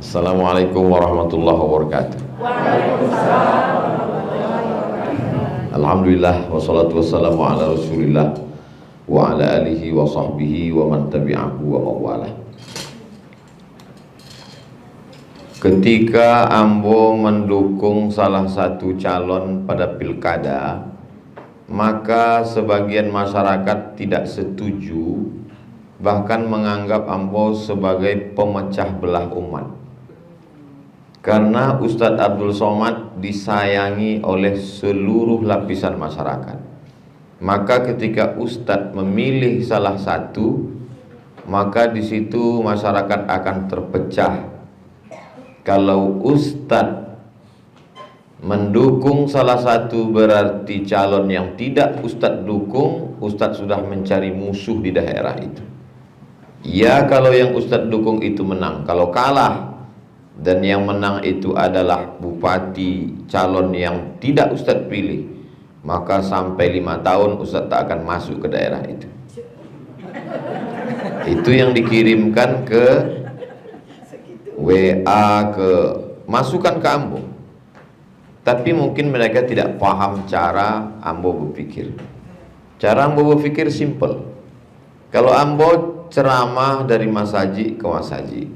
Assalamualaikum warahmatullahi wabarakatuh. Waalaikumsalam warahmatullahi wabarakatuh. Alhamdulillah wassalatu wassalamu ala Rasulillah wa ala alihi wa sahbihi wa man tabi'ahu wa mawalah. Ketika Ambo mendukung salah satu calon pada pilkada, maka sebagian masyarakat tidak setuju, bahkan menganggap Ambo sebagai pemecah belah umat. Karena Ustadz Abdul Somad disayangi oleh seluruh lapisan masyarakat, maka ketika Ustadz memilih salah satu, maka di situ masyarakat akan terpecah. Kalau Ustadz mendukung salah satu, berarti calon yang tidak Ustadz dukung, Ustadz sudah mencari musuh di daerah itu. Ya, kalau yang Ustadz dukung itu menang. Kalau kalah dan yang menang itu adalah bupati calon yang tidak Ustadz pilih, maka sampai 5 tahun Ustadz tak akan masuk ke daerah itu. Itu yang dikirimkan ke WA, ke masukan ke Ambo. Tapi mungkin mereka tidak paham cara Ambo berpikir. Cara Ambo berpikir simple. Kalau Ambo ceramah dari masaji ke masaji,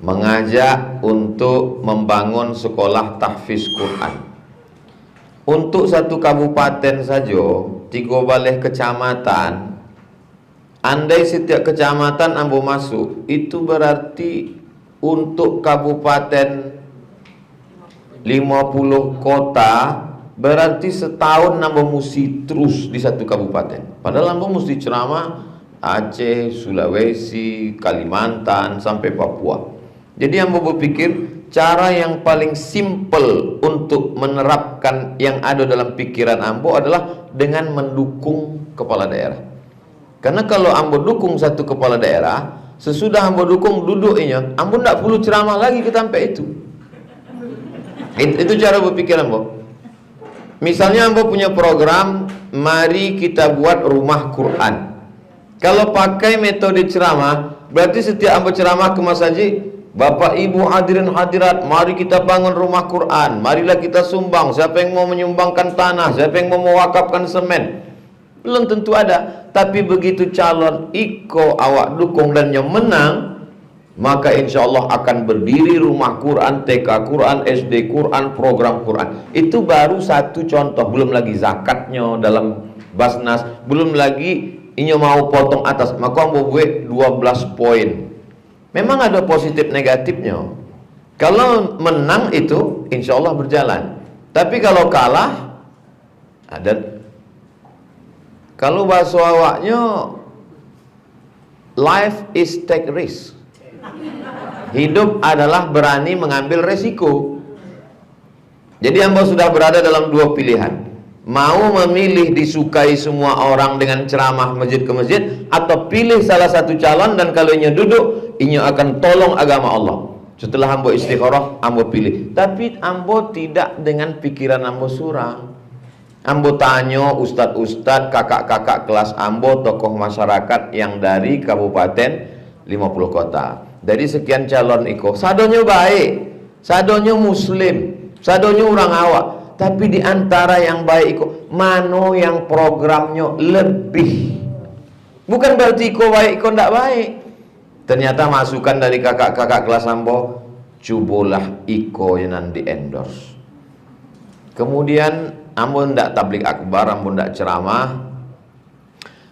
mengajak untuk membangun sekolah tahfiz Quran untuk satu kabupaten saja, 13 kecamatan. Andai setiap kecamatan Ambo masuk, itu berarti untuk kabupaten 50 kota, berarti setahun Ambo mesti terus di satu kabupaten. Padahal Ambo mesti ceramah Aceh, Sulawesi, Kalimantan, sampai Papua. Jadi Ambo berpikir cara yang paling simple untuk menerapkan yang ada dalam pikiran Ambo adalah dengan mendukung kepala daerah. Karena kalau Ambo dukung satu kepala daerah, sesudah Ambo dukung duduknya, Ambo tidak perlu ceramah lagi ke tempat itu. Itu cara berpikir Ambo. Misalnya Ambo punya program, mari kita buat rumah Quran. Kalau pakai metode ceramah, berarti setiap Ambo ceramah ke Mas Haji, Bapak Ibu hadirin hadirat, mari kita bangun rumah Quran, marilah kita sumbang. Siapa yang mau menyumbangkan tanah, siapa yang mau mewakafkan semen, belum tentu ada. Tapi begitu calon iko awak dukung dan yang menang, maka insya Allah akan berdiri rumah Quran, TK Quran, SD Quran, program Quran. Itu baru satu contoh, belum lagi zakatnya dalam Basnas, belum lagi ini mau potong atas, maka mau buat 12 poin. Memang ada positif negatifnya. Kalau menang itu insya Allah berjalan. Tapi kalau kalah, ada. Kalau bahasa awaknya, life is take risk. Hidup adalah berani mengambil resiko. Jadi Ambo sudah berada dalam dua pilihan. Mau memilih disukai semua orang dengan ceramah masjid ke masjid, atau pilih salah satu calon dan kalau inya duduk, inya akan tolong agama Allah. Setelah Ambo istikharah, Ambo pilih. Tapi Ambo tidak dengan pikiran Ambo surang. Ambo tanya ustadz-ustadz, kakak-kakak kelas Ambo, tokoh masyarakat yang dari kabupaten 50 kota. Dari sekian calon iko, sadonya baik, sadonya muslim, sadonya orang awak. Tapi di antara yang baik iko, mano yang programnya lebih. Bukan berarti iko baik, iko tidak baik. Ternyata masukan dari kakak-kakak kelas Ambo, cubolah iko yang nanti endorse. Kemudian Ambo tidak tablik akbar, Ambo tidak ceramah.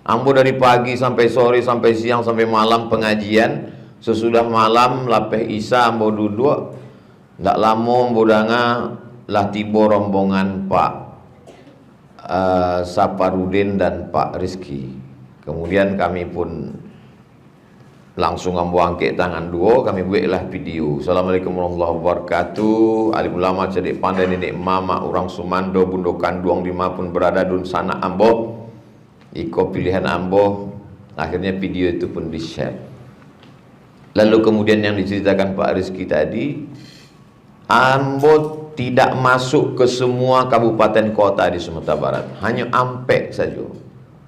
Ambo dari pagi sampai sore, sampai siang, sampai malam pengajian. Sesudah malam lapeh isya Ambo duduk. Tidak lama Ambo danga lah tiba rombongan Pak Saparudin dan Pak Rizki. Kemudian kami pun langsung Ambo angkat tangan dua, kami buatlah video. Assalamualaikum warahmatullahi wabarakatuh. Alim ulama cerdik pandai nenek mama orang Sumando Bundo Kanduang Lima pun berada dun sana Ambo. Iko pilihan Ambo. Akhirnya video itu pun di-share. Lalu kemudian yang diceritakan Pak Rizki tadi, Ambo tidak masuk ke semua kabupaten kota di Sumatera Barat, hanya Ampek saja.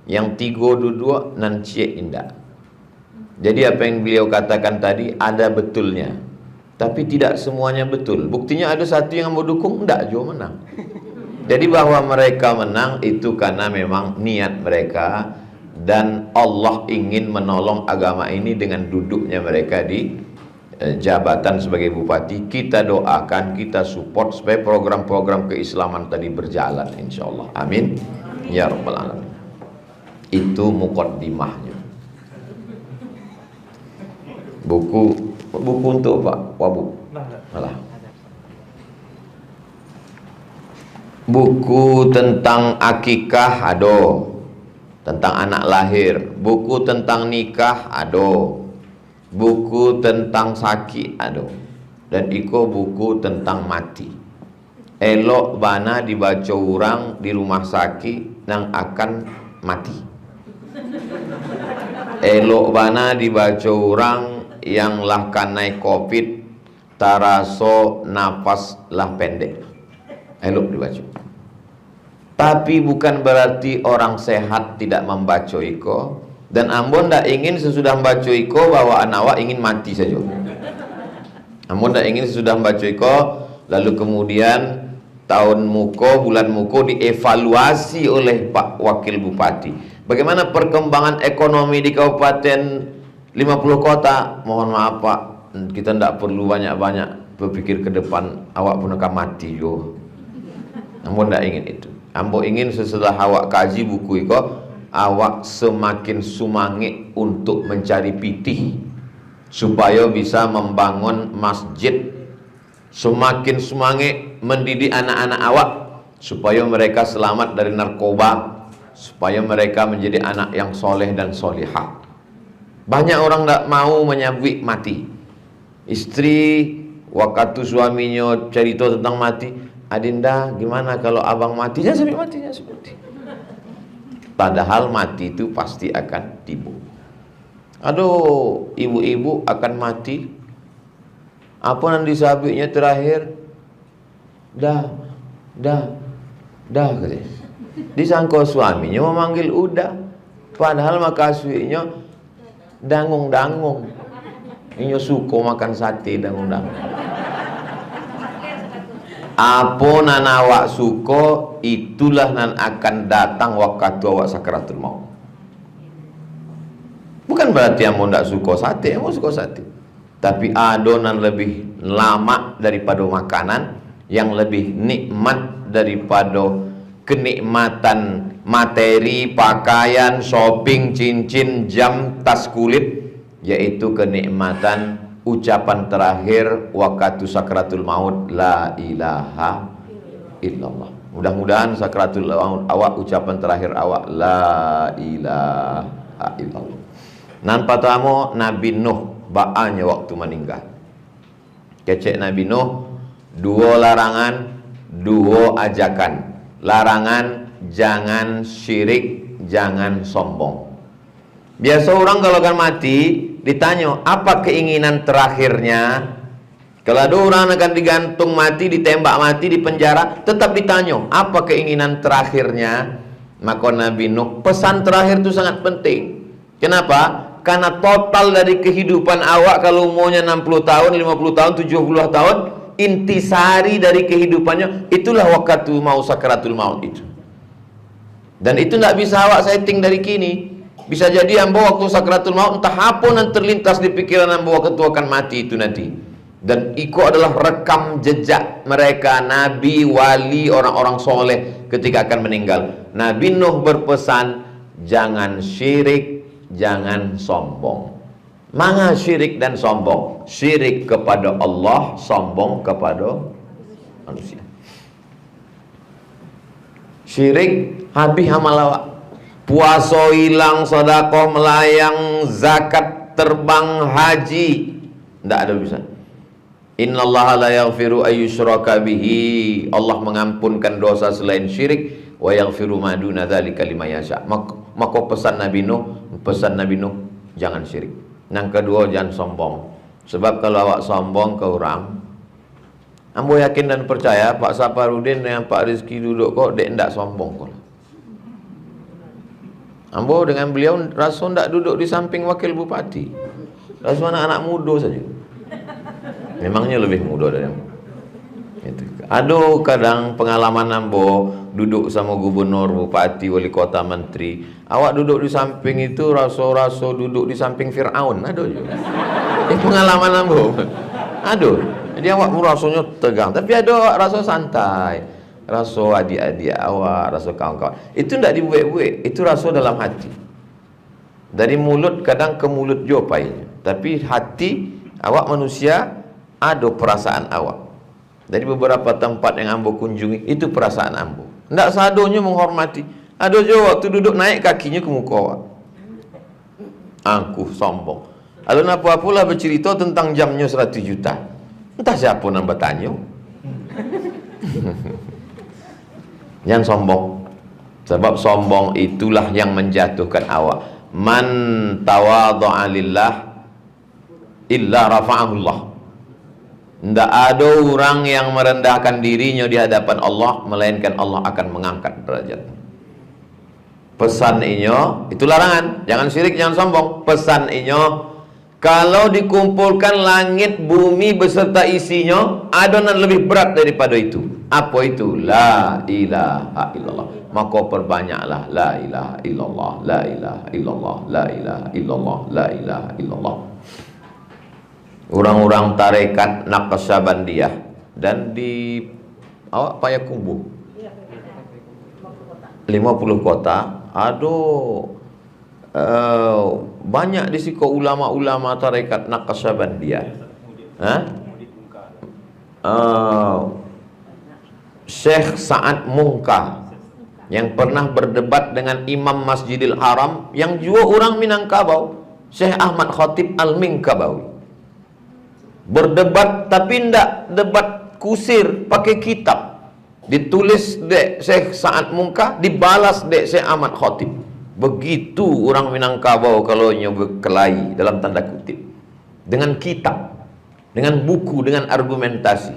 Yang 32 nan Cie Indah. Jadi apa yang beliau katakan tadi ada betulnya. Tapi tidak semuanya betul. Buktinya ada satu yang mau dukung, enggak juga menang. Jadi bahwa mereka menang itu karena memang niat mereka, dan Allah ingin menolong agama ini dengan duduknya mereka di jabatan sebagai bupati. Kita doakan, kita support supaya program-program keislaman tadi berjalan, insya Allah. Amin ya rabbal alamin. Itu muqaddimahnya. Buku untuk Pak Wabu. Malah. Buku tentang akikah ada, tentang anak lahir. Buku tentang nikah ada, buku tentang sakit ada, dan iko buku tentang mati. Elok bana dibaca orang di rumah sakit yang akan mati. Elok bana dibaca orang yang lah kanai covid taraso napas lah pendek. Elok dibaca. Tapi bukan berarti orang sehat tidak membaca iko. Dan ambon ndak ingin sesudah membaca iko bahwa awak ingin mati saja. Ambon ndak ingin sesudah membaca iko lalu kemudian tahun muko, bulan muko dievaluasi oleh Pak Wakil Bupati. Bagaimana perkembangan ekonomi di Kabupaten 50 kota? Mohon maaf Pak, kita tidak perlu banyak-banyak berpikir ke depan, awak pun akan mati jo. Ambon tidak ingin itu. Ambon ingin setelah awak kaji buku itu, awak semakin sumangit untuk mencari pitih supaya bisa membangun masjid. Semakin semangat mendidik anak-anak awak supaya mereka selamat dari narkoba, supaya mereka menjadi anak yang soleh dan solihah. Banyak orang tidak mau menyambut mati. Istri waktu suaminya cerita tentang mati, Adinda gimana kalau abang mati? Jangan sampai mati, jangan seperti. Padahal mati itu pasti akan tiba. Aduh, ibu-ibu akan mati. Apa nanti sabitnya terakhir? Dah katanya. Disangka suaminya memanggil udah, padahal makasihnya dangung-dangung. Ini suka makan sate dangung-dangung. Apa nan awak suka, itulah nan akan datang waktu awak sakaratul maut. Bukan berarti yang mau ndak suka sate, yang mau suka sate. Tapi adonan lebih lama daripada makanan, yang lebih nikmat daripada kenikmatan materi, pakaian, shopping, cincin, jam, tas kulit, yaitu kenikmatan ucapan terakhir waktu sakratul maut, la ilaha illallah. Mudah-mudahan sakratul maut awak, ucapan terakhir awak, la ilaha illallah. Nan pertama Nabi Nuh ba'anya waktu meninggal. Kecek Nabi Nuh, dua larangan, dua ajakan. Larangan, jangan syirik, jangan sombong. Biasa orang kalau akan mati ditanya apa keinginan terakhirnya. Kalau ada orang akan digantung mati, ditembak mati, dipenjara, tetap ditanya apa keinginan terakhirnya. Maka Nabi Nuh, pesan terakhir itu sangat penting. Kenapa? Karena total dari kehidupan awak, kalau umurnya 60 tahun, 50 tahun, 70 tahun, intisari dari kehidupannya itulah waktu mau sakaratul maut itu. Dan itu tidak bisa awak setting dari kini. Bisa jadi ambo waktu sakaratul maut entah apa yang terlintas di pikiran ambo waktu akan mati itu nanti. Dan itu adalah rekam jejak mereka, nabi, wali, orang-orang soleh ketika akan meninggal. Nabi Nuh berpesan, jangan syirik, jangan sombong. Mana syirik dan sombong? Syirik kepada Allah, sombong kepada manusia. Syirik habis amal awak. Puasa hilang, sedekah melayang, zakat terbang, haji, tidak ada bisa. Innallaha la yaghfiru ayyushraka bihi. Allah mengampunkan dosa selain syirik, wa yaghfiru ma duna dzalika liman yasha. Maka pesan Nabi Nuh, jangan syirik. Yang kedua, jangan sombong. Sebab kalau awak sombong ke orang, ambo yakin dan percaya Pak Saparudin dengan Pak Rizki duduk kok dek ndak sombong kok. Ambo dengan beliau rasa ndak duduk di samping wakil bupati. Rasa anak-anak muda saja. Memangnya lebih muda dari ambo. Itu. Aduh, kadang pengalaman ambo duduk sama gubernur, bupati, wali kota, menteri. Awak duduk di samping itu raso-raso duduk di samping Fir'aun. Aduh. Ini pengalaman ambo. Aduh. Jadi awak rasanya tegang, tapi ada rasa santai. Rasa adik-adik awak, rasa kawan-kawan. Itu tidak dibuat-buat, itu rasa dalam hati. Dari mulut kadang ke mulut jopainya. Tapi hati awak manusia ada perasaan awak. Dari beberapa tempat yang ambo kunjungi, itu perasaan ambo. Tidak sadonya menghormati. Ada juga waktu duduk naik kakinya ke muka awak. Angkuh, sombong. Lalu apa-apalah bercerita tentang jamnya 100 juta. Entah siapa nak bertanya. Jangan sombong. Sebab sombong itulah yang menjatuhkan awak. Man tawadha'a lillah illa rafa'ahullah. Tidak ada orang yang merendahkan dirinya di hadapan Allah, melainkan Allah akan mengangkat derajat. Pesan inyo, itu larangan. Jangan syirik, jangan sombong. Pesan inyo, kalau dikumpulkan langit, bumi beserta isinya, ada yang lebih berat daripada itu. Apa itu? La ilaha illallah. Maka perbanyaklah la ilaha illallah, la ilaha illallah, la ilaha illallah, la ilaha illallah. Orang-orang tarekat Naqsyabandiyah dan di Payakumbuh 50 kota, aduh, banyak di situ ulama-ulama tarekat Naqsyabandiyah. Syekh Sa'ad Mungka yang pernah berdebat dengan Imam Masjidil Haram yang juga orang Minangkabau, Syekh Ahmad Khatib Al-Minkabawi. Berdebat tapi tidak debat kusir, pakai kitab. Ditulis dek Syekh Sa'ad Mungka, dibalas dek Syekh Ahmad Khatib. Begitu orang Minangkabau kalau berkelahi dalam tanda kutip. Dengan kitab, dengan buku, dengan argumentasi.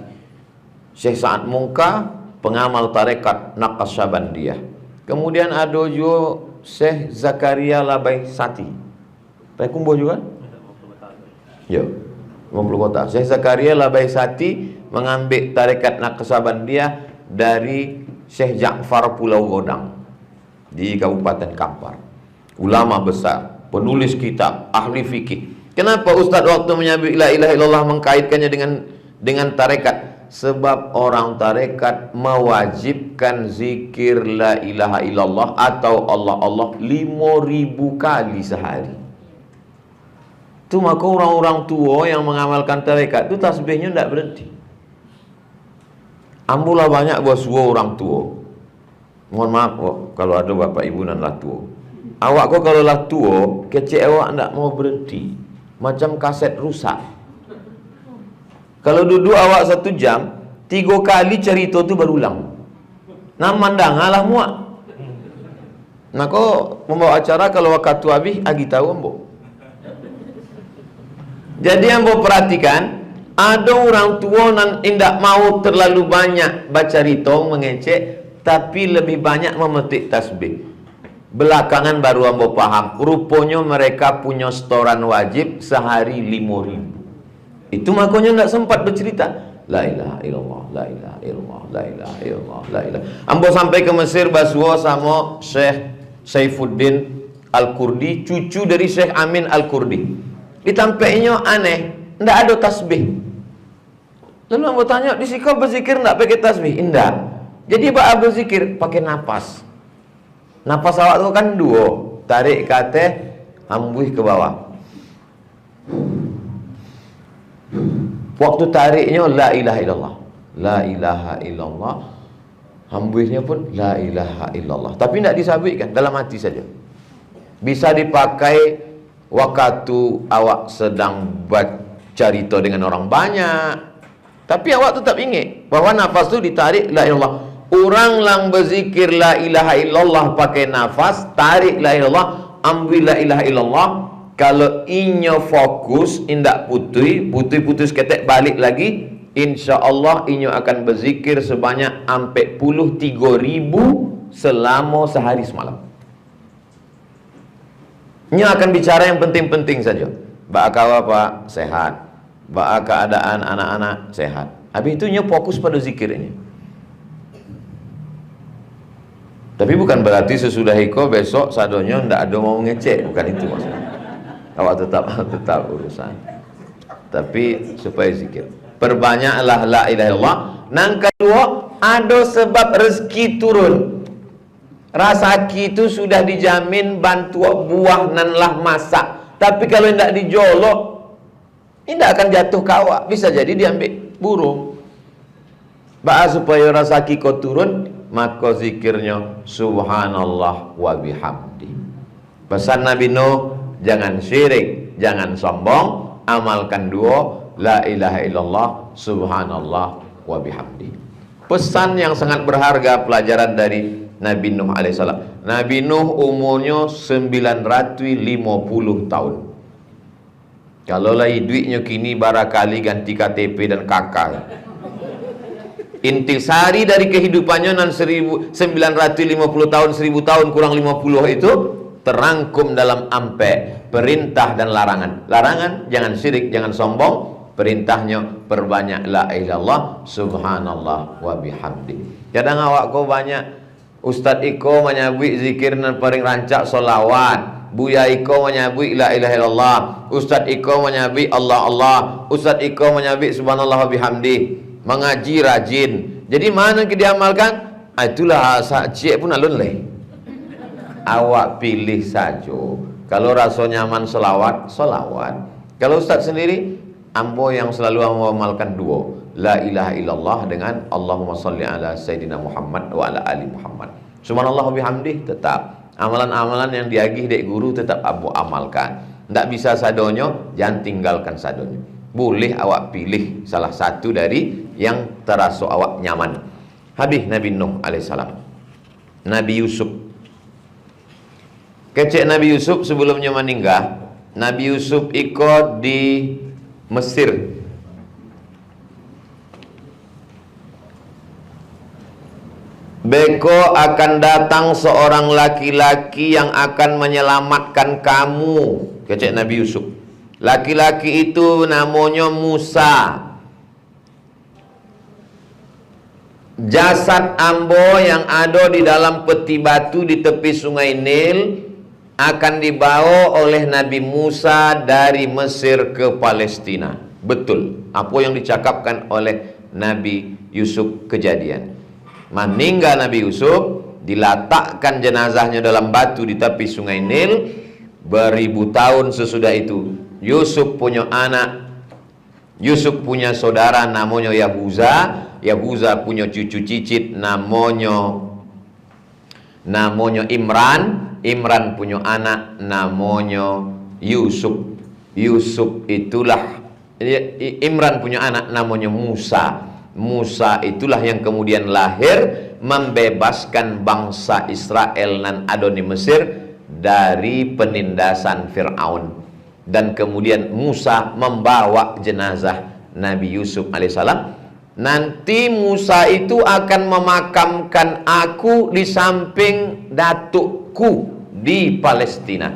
Syekh Sa'ad Mungka, pengamal tarekat Naqsyabandiyah. Kemudian ada juga Syekh Zakaria Labai Sati. Payakumbuh juga? Ya, 50 kota. Syekh Zakaria Labai Sati mengambil tarekat Naqsyabandiyah dari Syekh Ja'far Pulau Godang di Kabupaten Kampar. Ulama besar, penulis kitab, ahli fikih. Kenapa Ustaz waktu menyebut la ilaha illallah mengkaitkannya dengan tarekat? Sebab orang tarekat mewajibkan zikir la ilaha illallah atau Allah Allah 5.000 kali sehari. Itu maka orang-orang tua yang mengamalkan tarekat itu tasbihnya tidak berhenti. Ambulah banyak bos orang tua. Mohon maaf kok kalau ada bapak ibu dan lah tua. Awak kok kalau lah tua, kecil awak tidak mau berhenti. Macam kaset rusak. Kalau duduk awak 1 jam, 3 kali cerita tu berulang. Nah mandangalah muak. Nah kok membawa acara kalau waktu habis agi tahu ambo. Jadi ambo perhatikan, ada orang tua yang tidak mau terlalu banyak baca rito mengecek, tapi lebih banyak memetik tasbih. Belakangan baru ambo paham, rupanya mereka punya setoran wajib sehari 5.000. Itu makanya tidak sempat bercerita la ilaha illallah, la ilaha illallah, la ilaha illallah, la ilaha. Ambo sampai ke Mesir baswa sama Syekh Saifuddin Al-Kurdi, cucu dari Syekh Amin Al-Kurdi. Ditampaknya aneh, tidak ada tasbih. Lalu ambo tanya, di sini kau berzikir tidak pakai tasbih? Tidak. Jadi apa berzikir? Pakai napas. Napas awak itu kan 2, tarik ke atas, hembus ke bawah. Waktu tariknya la ilaha illallah, la ilaha illallah, hembusnya pun la ilaha illallah. Tapi tidak disabitkan, dalam hati saja. Bisa dipakai waktu awak sedang bercerita dengan orang banyak, tapi awak tetap ingat bahwa nafas itu ditarik la ilallah. Orang yang berzikir la ilaha illallah pakai nafas, tarik la ilallah, ambil la ilaha illallah. Kalau inyo fokus, indak putus ketek balik lagi, insya Allah inyo akan berzikir sebanyak 43.000 selama sehari semalam. Inyo akan bicara yang penting-penting saja. Bak kawa pak sehat, keadaan anak-anak sehat. Habis itu fokus pada zikirnya. Tapi bukan berarti sesudah iko besok sadonyo ndak ada mau ngecek, bukan itu maksudnya. Awak tetap urusan. Tapi supaya zikir. Perbanyaklah la ilaha illallah. Nang kedua, ada sebab rezeki turun. Rasaki itu sudah dijamin bantu buah nan lah masak. Tapi kalau tidak dijolok, tidak akan jatuh ke awak. Bisa jadi diambil burung. Supaya rasaki kau turun, maka zikirnya subhanallah wa bihamdi. Pesan Nabi Nuh, jangan syirik, jangan sombong, amalkan dua la ilaha illallah subhanallah wa bihamdi. Pesan yang sangat berharga, pelajaran dari Nabi Nuh alaihissalam. Nabi Nuh umurnya 950 tahun. Kalau lagi duitnya kini barakali ganti KTP dan KK. Intisari dari kehidupannya nan 950 tahun, 1000 tahun kurang 50 itu terangkum dalam ampe perintah dan larangan. Larangan jangan syirik, jangan sombong. Perintahnya perbanyak la ilallah subhanallah wa bihamdi. Kadang awak kau banyak Ustadz Iko menyabui zikir dan paling rancak solawat. Buya Iko menyabui la ilaha illallah. Ustadz Iko menyabui Allah Allah. Ustadz Iko menyabui subhanallah wa bihamdi. Mengaji rajin. Jadi mana yang diamalkan? Itulah cik pun alun leh. Awak pilih saja. Kalau rasa nyaman selawat, selawat. Kalau Ustaz sendiri, ambo yang selalu mengamalkan dua, la ilaha illallah dengan Allahumma salli ala Sayyidina Muhammad wa ala ali Muhammad. Subhanallah bihamdih tetap. Amalan-amalan yang diagih dek guru tetap ambo amalkan. Tidak bisa sadonyo, jangan tinggalkan sadonyo. Boleh awak pilih salah satu dari yang terasa awak nyaman. Habis Nabi Nuh alaihissalam. Nabi Yusuf. Kecek Nabi Yusuf sebelumnya meninggal. Nabi Yusuf ikut di Mesir. Beko akan datang seorang laki-laki yang akan menyelamatkan kamu. Kecek Nabi Yusuf. Laki-laki itu namanya Musa. Jasad ambo yang ada di dalam peti batu di tepi sungai Nil akan dibawa oleh Nabi Musa dari Mesir ke Palestina. Betul apa yang dicakapkan oleh Nabi Yusuf kejadian. Meninggal Nabi Yusuf, diletakkan jenazahnya dalam batu di tepi sungai Nil. Beribu tahun sesudah itu Yusuf punya anak, Yusuf punya saudara namanya Yahuza. Yahuza punya cucu cicit namanya Imran. Imran punya anak namanya Yusuf. Yusuf itulah Imran punya anak namanya Musa. Musa itulah yang kemudian lahir membebaskan bangsa Israel nan ada di Mesir dari penindasan Fir'aun. Dan kemudian Musa membawa jenazah Nabi Yusuf alaihissalam. Nanti Musa itu akan memakamkan aku di samping datukku di Palestina.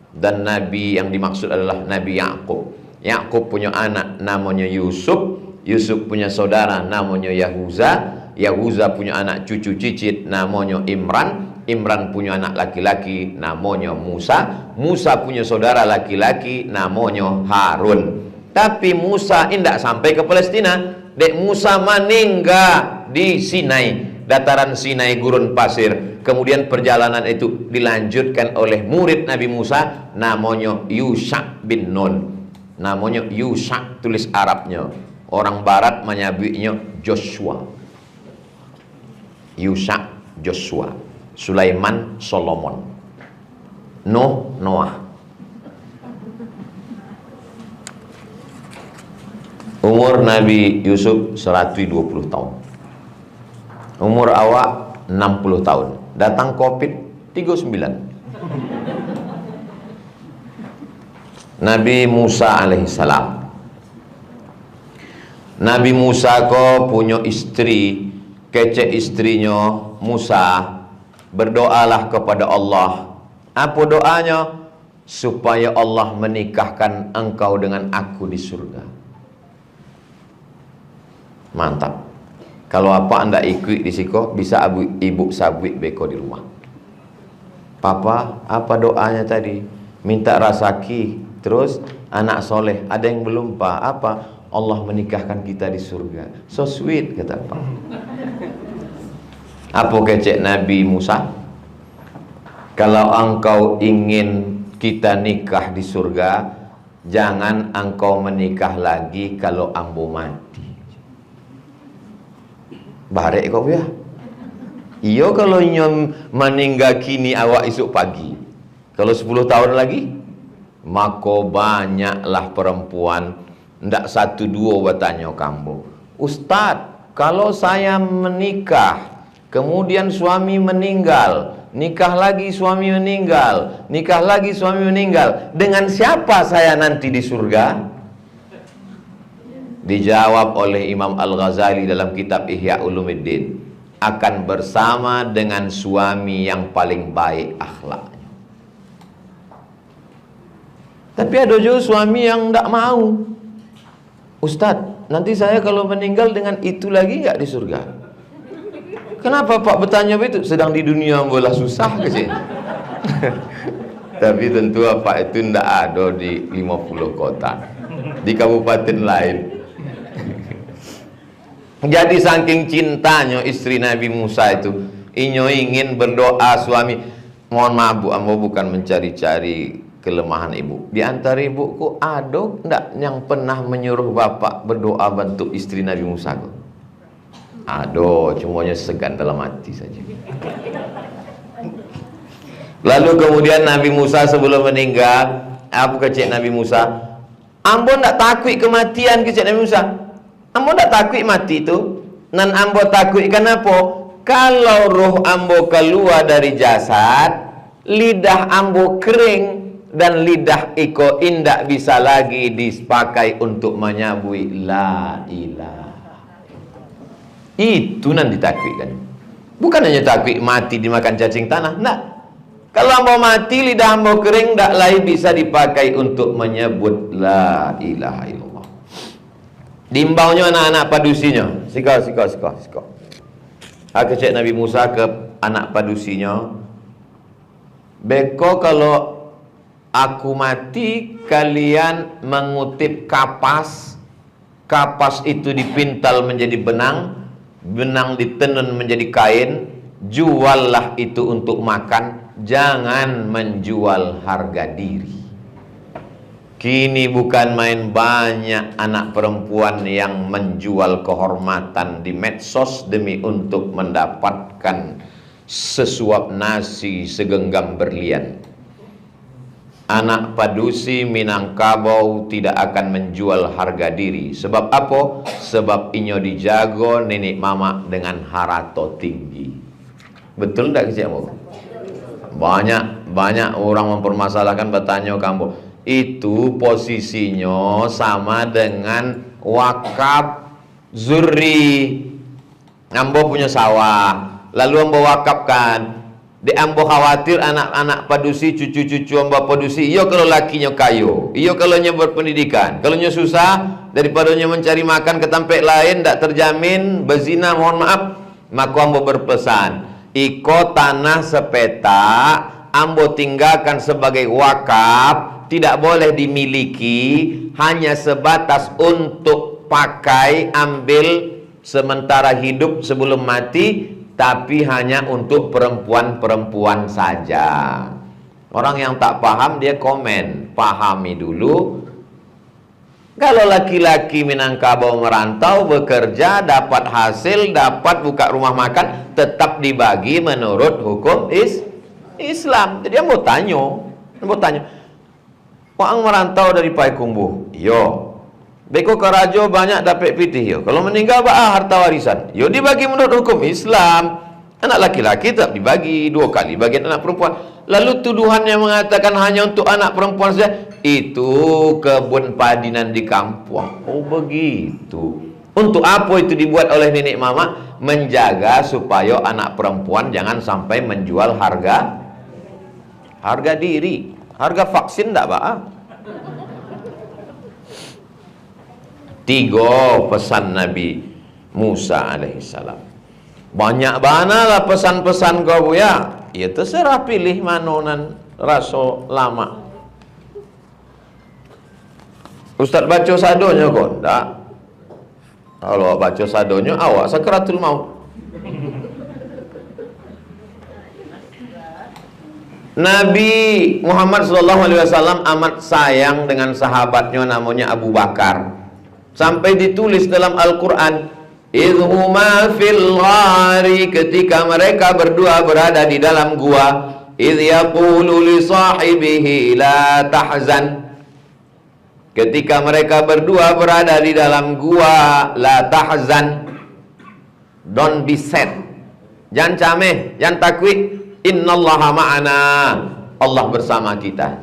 Dan Nabi yang dimaksud adalah Nabi Yakub. Yakub punya anak namanya Yusuf. Yusuf punya saudara namanya Yahuza. Yahuza punya anak cucu cicit namanya Imran. Imran punya anak laki-laki namanya Musa. Musa punya saudara laki-laki namanya Harun. Tapi Musa tidak sampai ke Palestina. Dek Musa meninggal di Sinai, dataran Sinai gurun pasir. Kemudian perjalanan itu dilanjutkan oleh murid Nabi Musa namanya Yusha bin Nun. Namanya Yusha, tulis Arabnya. Orang barat menyebutnya Joshua. Yusha, Joshua. Sulaiman, Solomon. Nuh, Noah. Umur Nabi Yusuf 120 tahun. Umur awak 60 tahun. Datang Covid 39. Nabi Musa alaihissalam. Nabi Musa ko punya istri. Kece istrinya Musa. Berdoalah kepada Allah. Apa doanya? Supaya Allah menikahkan engkau dengan aku di surga. Mantap. Kalau apa anda ikut di siko, bisa ibu sabit beko di rumah. Papa, apa doanya tadi? Minta rasaki, terus anak soleh. Ada yang belum, Pak? Apa? Allah menikahkan kita di surga. So sweet, kata Pak. Apa kecek Nabi Musa? Kalau engkau ingin kita nikah di surga, jangan engkau menikah lagi kalau ambo mati. Barek kau ya. Iyo kalau nyom meninggal kini awak esok pagi. Kalau 10 tahun lagi, maka banyaklah perempuan. Ndak 1 2 bertanya kambo. Ustaz, kalau saya menikah, kemudian suami meninggal, nikah lagi suami meninggal, nikah lagi suami meninggal, dengan siapa saya nanti di surga? Dijawab oleh Imam Al-Ghazali dalam kitab Ihya Ulumuddin, akan bersama dengan suami yang paling baik akhlaknya. Tapi ada juga suami yang tidak mau. Ustadz, nanti saya kalau meninggal dengan itu lagi nggak di surga? Kenapa Pak bertanya begitu? Sedang di dunia bola susah ke sini. Tapi tentu apa itu tidak ada di 50 kota, di kabupaten lain. Jadi saking cintanya istri Nabi Musa itu, inyo ingin berdoa suami. Mohon maaf Bu, ambo bukan mencari-cari kelemahan ibu. Di antara ibuku ada enggak yang pernah menyuruh bapak berdoa bantu istri Nabi Musa? Ada, cumanya segan dalam hati saja. Lalu kemudian Nabi Musa sebelum meninggal, apa kecek Nabi Musa? Ambo enggak takut kematian kecek Nabi Musa. Ambo tak takut mati itu. Nan ambo takut kenapa? Kalau roh ambo keluar dari jasad, lidah ambo kering dan lidah iko indak bisa lagi dipakai untuk menyabui la ilaha. Itu nan ditakutkan. Bukan hanya takut mati dimakan cacing tanah, enggak. Kalau ambo mati, lidah ambo kering ndak lagi bisa dipakai untuk menyebut la ilaha illallah. Diimbaunya anak-anak padusinya. Siko. Aku cek Nabi Musa ke anak padusinya. Beko kalau aku mati, kalian mengutip kapas. Kapas itu dipintal menjadi benang. Benang ditenun menjadi kain. Juallah itu untuk makan. Jangan menjual harga diri. Kini bukan main, banyak anak perempuan yang menjual kehormatan di medsos demi untuk mendapatkan sesuap nasi segenggam berlian. Anak padusi Minangkabau tidak akan menjual harga diri. Sebab apa? Sebab inyo dijago nenek mama dengan harato tinggi. Betul tak kecil? Banyak orang mempermasalahkan, bertanya kamu. Itu posisinya sama dengan wakaf zurri. Ambo punya sawah, lalu ambo wakafkan. Di ambo khawatir anak-anak padusi, cucu-cucu ambo padusi, iyo kalau lakinya kayu, iyo kalau nya berpendidikan, kalau nya susah, daripada nya mencari makan ke tempat lain, tak terjamin, berzina, mohon maaf. Maka ambo berpesan, iko tanah sepeta, ambo tinggalkan sebagai wakaf. Tidak boleh dimiliki, hanya sebatas untuk pakai, ambil sementara hidup sebelum mati, tapi hanya untuk perempuan-perempuan saja. Orang yang tak paham dia komen, pahami dulu. Kalau laki-laki Minangkabau merantau, bekerja, dapat hasil, dapat buka rumah makan, tetap dibagi menurut hukum Islam. Jadi dia mau tanya. Orang merantau dari Payakumbuh, yo. Beko ke Rajo banyak dapat pitih, yo. Kalau meninggal harta warisan, yo dibagi menurut hukum Islam. Anak laki-laki tetap dibagi 2 kali bagian anak perempuan. Lalu tuduhan yang mengatakan hanya untuk anak perempuan saja, itu kebun padinan di kampung. Oh begitu. Untuk apa itu dibuat oleh nenek mama? Menjaga supaya anak perempuan jangan sampai menjual harga diri. Harga vaksin tak Pak? 3 pesan Nabi. Musa alaihissalam. Banyak banalah pesan-pesan kau ya. Ya terserah pilih manonan raso lama. Ustaz baca sadonya kok? Tak. Kalau baca sadonya awak sakaratul maut. Nabi Muhammad SAW amat sayang dengan sahabatnya namanya Abu Bakar. Sampai ditulis dalam Al-Quran, idhuma fil ghari, ketika mereka berdua berada di dalam gua, idh yaqulu li sahibihi la tahzan, ketika mereka berdua berada di dalam gua, la tahzan, don't be sad, jangan cameh, jangan takwid, innallaha ma'ana, Allah bersama kita.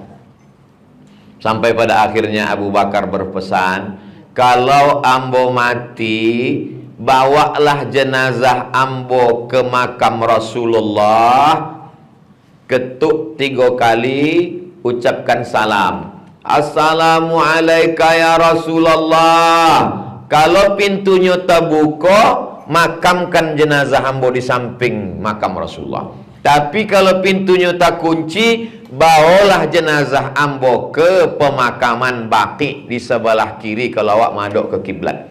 Sampai pada akhirnya Abu Bakar berpesan, kalau ambo mati, bawalah jenazah ambo ke makam Rasulullah, ketuk 3 kali, ucapkan salam, assalamualaikum ya Rasulullah. Kalau pintunya terbuka, makamkan jenazah ambo di samping makam Rasulullah. Tapi kalau pintunya tak kunci, bawalah jenazah ambo ke pemakaman Baqi di sebelah kiri kalau awak madok ke kiblat.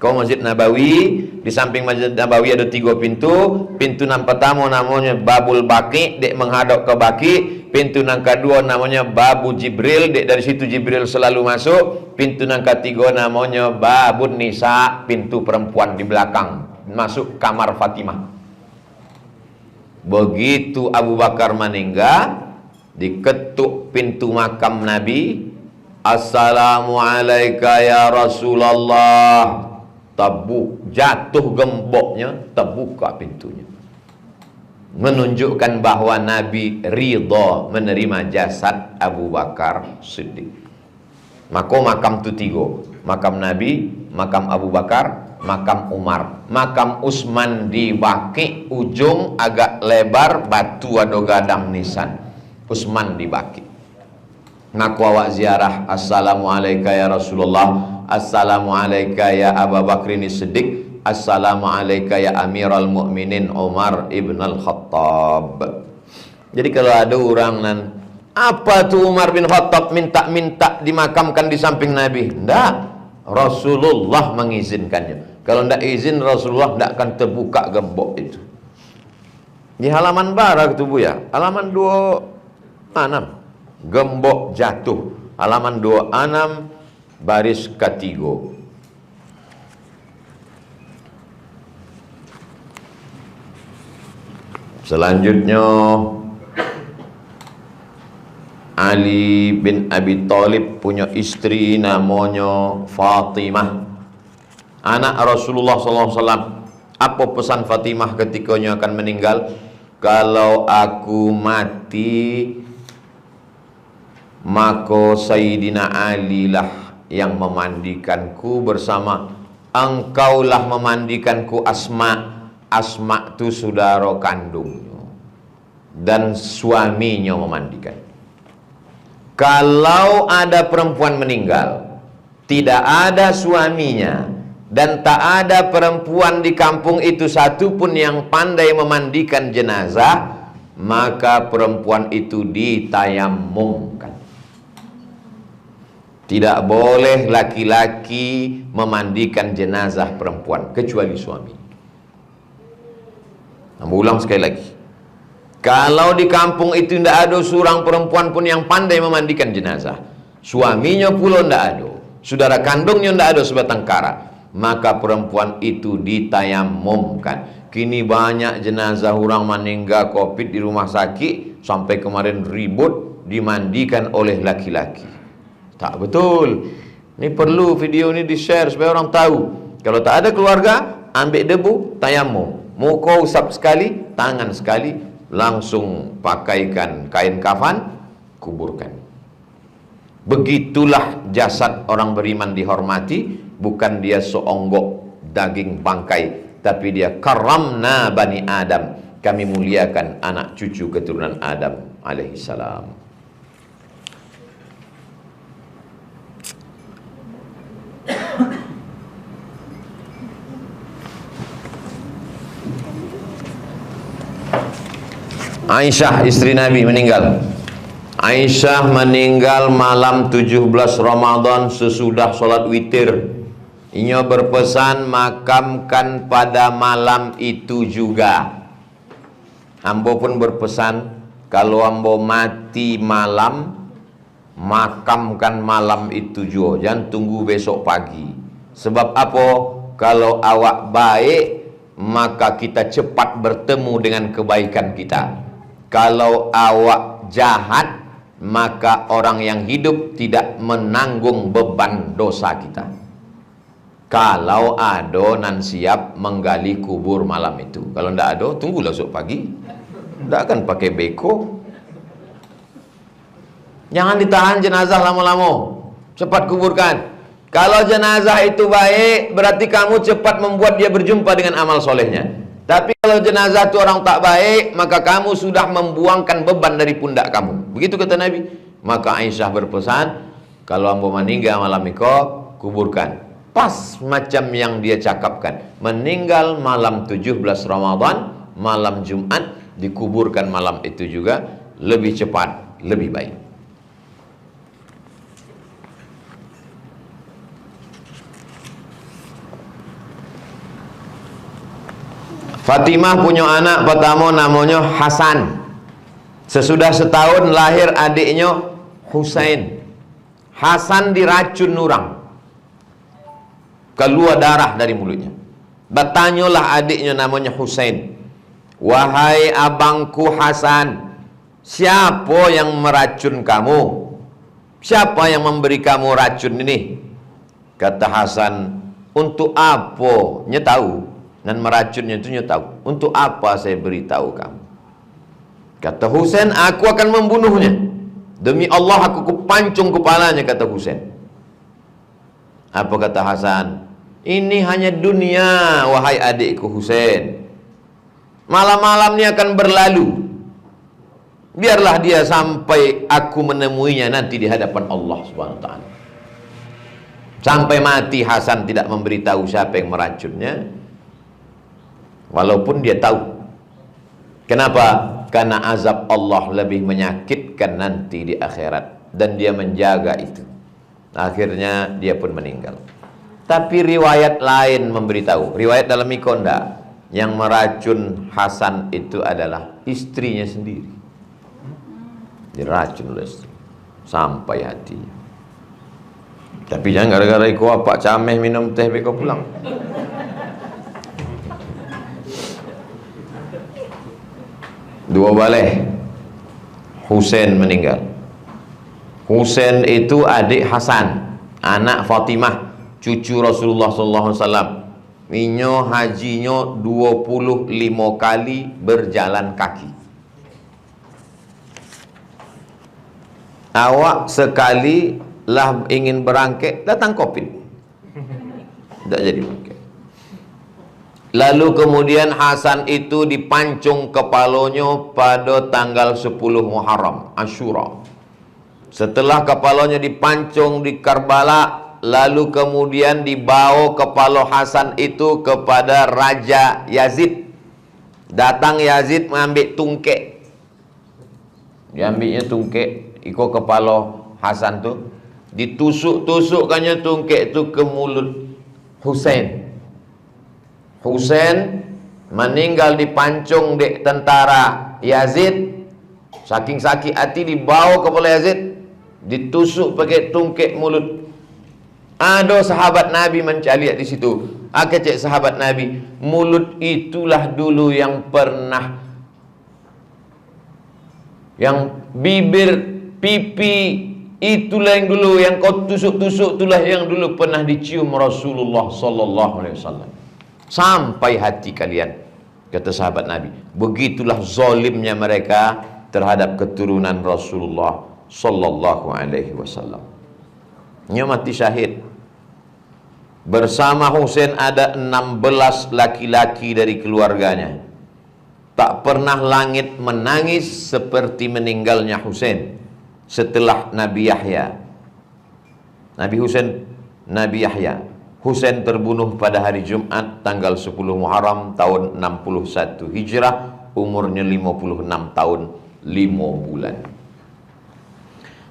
Kau Masjid Nabawi, di samping Masjid Nabawi ada 3 pintu. Pintu yang pertama namanya Babul Baqi, dek menghadap ke Baqi. Pintu yang kedua namanya Babu Jibril, dek dari situ Jibril selalu masuk. Pintu yang ketiga namanya Babun Nisa, pintu perempuan di belakang, masuk kamar Fatimah. Begitu Abu Bakar meninggal, diketuk pintu makam Nabi, assalamualaikum ya Rasulullah. Jatuh gemboknya, terbuka pintunya, menunjukkan bahwa Nabi ridha menerima jasad Abu Bakar Siddiq. Maka makam itu 3, makam Nabi, makam Abu Bakar, makam Umar. Makam Utsman di Baqi, ujung agak lebar, batu ada gadang nisan. Utsman di Baqi. Ngaku awak ziarah, assalamualaikum ya Rasulullah, assalamualaikum ya Abu Bakrin Siddiq, assalamualaikum ya Amirul Mukminin Umar ibn al-Khattab. Jadi kalau ada orang nan, apa tuh Umar bin Khattab minta-minta dimakamkan di samping Nabi? Tidak, Rasulullah mengizinkannya. Kalau tidak izin Rasulullah tidak akan terbuka gembok itu. Di halaman barak tuh Bu ya, halaman 26, gembok jatuh, halaman 26 baris ketiga. Selanjutnya Ali bin Abi Thalib punya istri namanya Fatimah, anak Rasulullah SAW. Apa pesan Fatimah ketikanya akan meninggal? Kalau aku mati, maka Sayyidina Ali lah yang memandikanku bersama engkaulah memandikanku Asma. Asma itu saudara kandungnya dan suaminya memandikan. Kalau ada perempuan meninggal, tidak ada suaminya dan tak ada perempuan di kampung itu satupun yang pandai memandikan jenazah, maka perempuan itu ditayamumkan. Tidak boleh laki-laki memandikan jenazah perempuan kecuali suami. Ulang sekali lagi, kalau di kampung itu tidak ada seorang perempuan pun yang pandai memandikan jenazah, suaminya pula tidak ada, saudara kandungnya tidak ada sebatang kara, maka perempuan itu ditayamumkan. Kini banyak jenazah orang meninggal COVID di rumah sakit, sampai kemarin ribut dimandikan oleh laki-laki. Tak betul. Ini perlu video ini di-share supaya orang tahu. Kalau tak ada keluarga, ambil debu, tayamum. Muka usap sekali, tangan sekali, langsung pakaikan kain kafan, kuburkan. Begitulah jasad orang beriman dihormati, bukan dia seonggok daging bangkai, tapi dia karamna bani Adam, kami muliakan anak cucu keturunan Adam alaihissalam. Aisyah istri Nabi meninggal. Aisyah meninggal malam 17 Ramadan sesudah sholat witir. Inyo berpesan makamkan pada malam itu juga. Ambo pun berpesan kalau ambo mati malam, makamkan malam itu juga. Jangan tunggu besok pagi. Sebab apa? Kalau awak baik, maka kita cepat bertemu dengan kebaikan kita. Kalau awak jahat, maka orang yang hidup tidak menanggung beban dosa kita. Kalau ada nan siap menggali kubur malam itu. Kalau tidak ada, tunggulah esok pagi. Tidak akan pakai beko. Jangan ditahan jenazah lama-lama, cepat kuburkan. Kalau jenazah itu baik, berarti kamu cepat membuat dia berjumpa dengan amal solehnya. Tapi kalau jenazah itu orang tak baik, maka kamu sudah membuangkan beban dari pundak kamu. Begitu kata Nabi. Maka Aisyah berpesan, kalau ambo meninggal malam itu, kuburkan. Pas macam yang dia cakapkan. Meninggal malam 17 Ramadan, malam Jumat, dikuburkan malam itu juga, lebih cepat, lebih baik. Fatimah punya anak pertama namanya Hasan. Sesudah setahun lahir adiknya Husain. Hasan diracun orang, keluar darah dari mulutnya. Bertanyalah adiknya namanya Husain, wahai abangku Hasan, siapa yang meracun kamu? Siapa yang memberi kamu racun ini? Kata Hasan, untuk apa? Nya tahu. Dan meracunnya itu tahu. Untuk apa saya beritahu kamu? Kata Husain, aku akan membunuhnya. Demi Allah aku kupancung kepalanya, kata Husain. Apa kata Hasan? Ini hanya dunia, wahai adikku Husain. Malam-malam ini akan berlalu. Biarlah dia sampai aku menemuinya nanti di hadapan Allah Subhanahu wa taala. Sampai mati Hasan tidak memberitahu siapa yang meracunnya. Walaupun dia tahu. Kenapa? Karena azab Allah lebih menyakitkan nanti di akhirat. Dan dia menjaga itu. Akhirnya dia pun meninggal. Tapi riwayat lain memberitahu. Riwayat dalam Ikonda. Yang meracun Hasan itu adalah istrinya sendiri. Diracun oleh istri. Sampai hatinya. Tapi jangan gara-gara ikut apa cameh minum teh beko pulang. Dua baleh Husain meninggal. Husain itu adik Hasan, anak Fatimah, cucu Rasulullah SAW. Minyo hajinya 25 kali berjalan kaki. Awak sekali lah ingin berangkat, datang Covid. Tidak jadi berangkat. Lalu kemudian Hasan itu dipancung kepalanya pada tanggal 10 Muharram, Asyura. Setelah kepalanya dipancung di Karbala, lalu kemudian dibawa kepala Hasan itu kepada Raja Yazid. Datang Yazid mengambil tungkek. Diambilnya tungkek, ikut kepala Hasan tu, ditusuk-tusukkannya tungkek itu ke mulut Husain. Husain meninggal dipancung di tentara Yazid. Saking sakit hati dibawa kepala Yazid, ditusuk pakai tungkek mulut. Ada sahabat Nabi mencari di situ. Aku cek sahabat Nabi, mulut itulah dulu yang pernah, yang bibir, pipi, itulah yang dulu yang kau tusuk-tusuk, itulah yang dulu pernah dicium Rasulullah sallallahu alaihi wasallam. Sampai hati kalian, kata sahabat Nabi. Begitulah zalimnya mereka terhadap keturunan Rasulullah sallallahu alaihi wasallam. Dia mati syahid. Bersama Husain ada 16 laki-laki dari keluarganya. Tak pernah langit menangis seperti meninggalnya Husain setelah Nabi Yahya. Nabi Husain, Nabi Yahya. Husain terbunuh pada hari Jumat tanggal 10 Muharram tahun 61 Hijrah umurnya 56 tahun 5 bulan.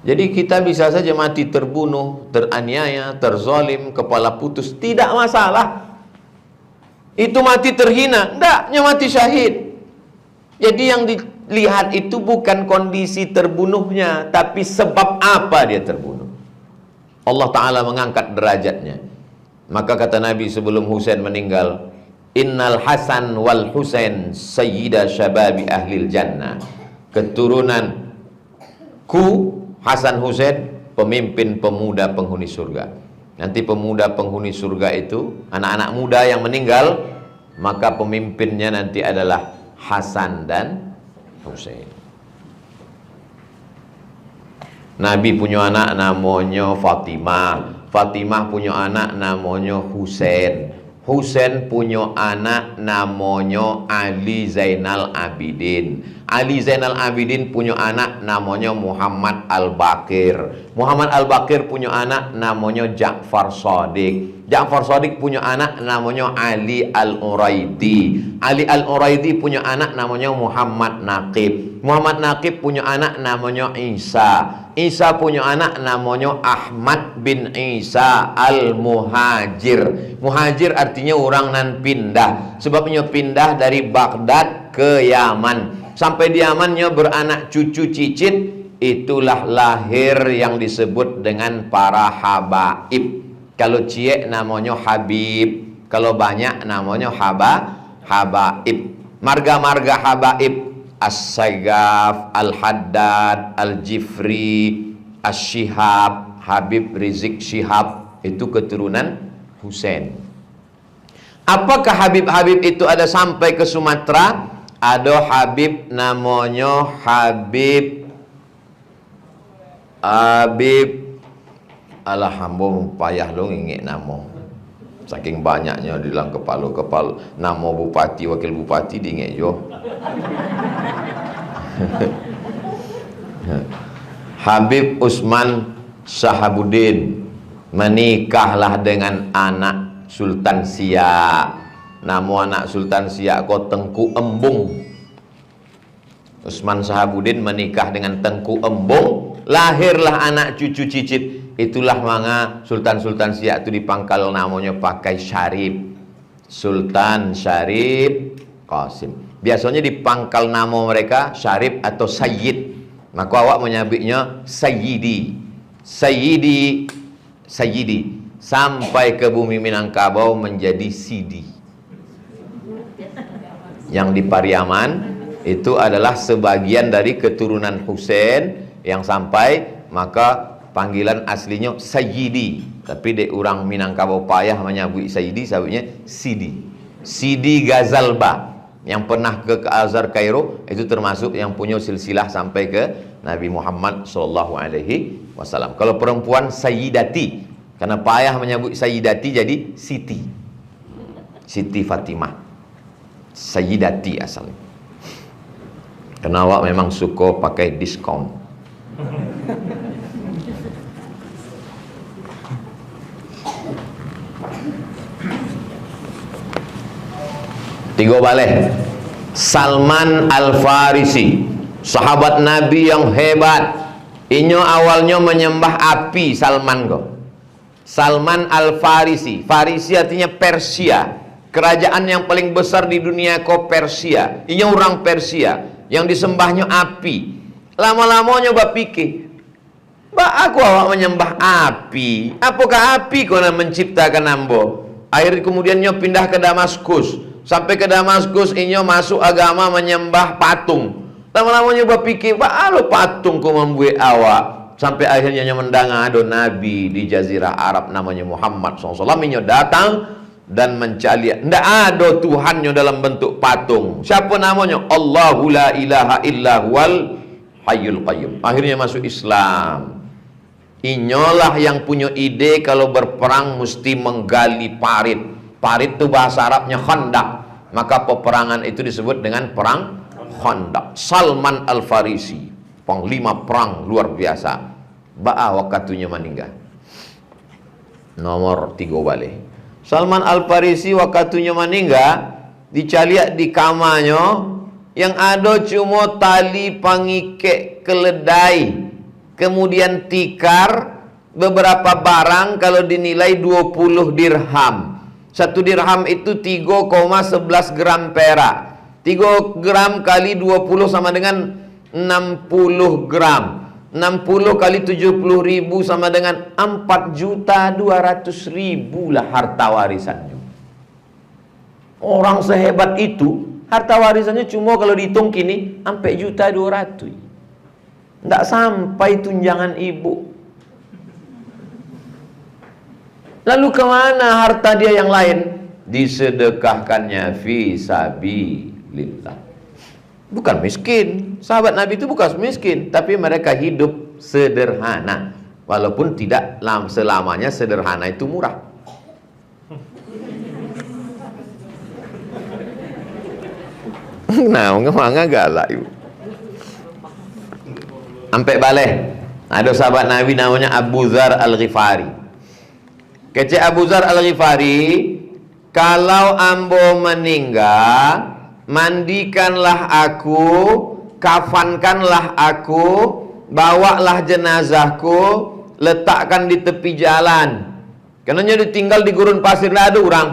Jadi kita bisa saja mati terbunuh, teraniaya, terzalim, kepala putus, tidak masalah. Itu mati terhina, enggaknya mati syahid. Jadi yang dilihat itu bukan kondisi terbunuhnya, tapi sebab apa dia terbunuh. Allah Ta'ala mengangkat derajatnya. Maka kata Nabi sebelum Husain meninggal, Innal Hasan wal Husain sayyida syababi ahlil jannah. Keturunanku Hasan Husain pemimpin pemuda penghuni surga. Nanti pemuda penghuni surga itu anak-anak muda yang meninggal, maka pemimpinnya nanti adalah Hasan dan Husain. Nabi punya anak namanya Fatimah. Fatimah punya anak namanya Husain. Husain punya anak namanya Ali Zainal Abidin. Ali Zainal Abidin punya anak namanya Muhammad Al-Baqir. Muhammad Al-Baqir punya anak namanya Ja'far Shadiq. Ja'far Shadiq punya anak namanya Ali Al-Uraidi. Ali Al-Uraidi punya anak namanya Muhammad Naqib. Muhammad Naqib punya anak namanya Isa. Isa punya anak namanya Ahmad bin Isa Al-Muhajir. Muhajir artinya orang nan pindah. Sebabnya pindah dari Baghdad ke Yaman. Sampai di Yamannya beranak cucu cicit. Itulah lahir yang disebut dengan para habaib. Kalau ciek namanya Habib, kalau banyak namanya habaib. Marga-marga habaib, As-Saigaf, Al-Haddad, Al-Jifri, As-Shihab, Habib Rizik Shihab, itu keturunan Husain. Apakah Habib-Habib itu ada sampai ke Sumatera? Ada Habib namanya Habib Alhamdulillah payah lo ngingik nama. Saking banyaknya di dalam kepala nama bupati, wakil bupati diingat jo. Habib Usman Sahabuddin menikahlah dengan anak Sultan Siak. Nama anak Sultan Siak ko Tengku Embung. Usman Sahabuddin menikah dengan Tengku Embung, lahirlah anak cucu cicit. Itulah manga Sultan-Sultan Siak itu dipangkal namanya pakai Syarif. Sultan Syarif Qasim. Biasanya dipangkal nama mereka Syarif atau Sayyid. Maka awak menyebutnya Sayyidi. Sayyidi, Sayyidi. Sampai ke bumi Minangkabau menjadi Sidi. Yang di Pariaman itu adalah sebagian dari keturunan Husain yang sampai, maka panggilan aslinya Sayyidi, tapi de orang Minangkabau payah menyebut Sayyidi, sebutnya Sidi. Sidi Ghazalba yang pernah ke Azhar Kairo itu termasuk yang punya silsilah sampai ke Nabi Muhammad SAW. Kalau perempuan Sayyidati, karena payah menyebut Sayyidati jadi Siti. Siti Fatimah. Sayyidati asalnya. Karena awak memang suka pakai diskon. Tiga balik. Salman Al-Farisi, sahabat Nabi yang hebat. Inyo awalnya menyembah api. Salman kok. Salman Al-Farisi. Farisi artinya Persia. Kerajaan yang paling besar di dunia kok Persia. Inyo orang Persia yang disembahnya api. Lama-lama nyoba pikir, aku awak menyembah api. Apakah api kau nak menciptakan ambo? Akhirnya kemudiannya pindah ke Damaskus. Sampai ke Damaskus, inyo masuk agama menyembah patung. Lama-lama nyoba pikir, lo patung kau membuat awak. Sampai akhirnya mendengar ada Nabi di Jazirah Arab namanya Muhammad SAW. Inyo datang dan mencari, tidak ada Tuhannya dalam bentuk patung. Siapa namanya? Allahu la ilaha illa huwal hayyul qayyum. Akhirnya masuk Islam. Inyolah yang punya ide kalau berperang mesti menggali parit. Parit itu bahasa Arabnya khandak. Maka peperangan itu disebut dengan perang khandak. Salman Al-Farisi, panglima perang luar biasa. Ba'a wakatunya meninggal. Nomor 3 balik. Salman Al-Farisi wakatunya meninggal, dicaliak di kamarnya Yang ada cuma tali pangike keledai, kemudian tikar, beberapa barang kalau dinilai 20 dirham. 1 dirham itu 3,11 gram perak. 3 gram kali 20 sama dengan 60 gram. 60 kali 70 ribu sama dengan 4.200.000 lah harta warisannya. Orang sehebat itu, harta warisannya cuma kalau dihitung kini sampai 1.200.000. Tidak sampai tunjangan ibu. Lalu kemana harta dia yang lain? Disedekahkannya fi sabilillah. Bukan miskin. Sahabat Nabi itu bukan miskin, tapi mereka hidup sederhana. Walaupun tidak selamanya sederhana itu murah. Nah, ngomongnya galak ibu. Sampai balik. Ada sahabat Nabi namanya Abu Dzar Al-Ghifari. Kece Abu Dzar Al-Ghifari, kalau ambo meninggal, mandikanlah aku, kafankanlah aku, bawalah jenazahku, letakkan di tepi jalan. Karena ditinggal di gurun pasir, lah ada orang.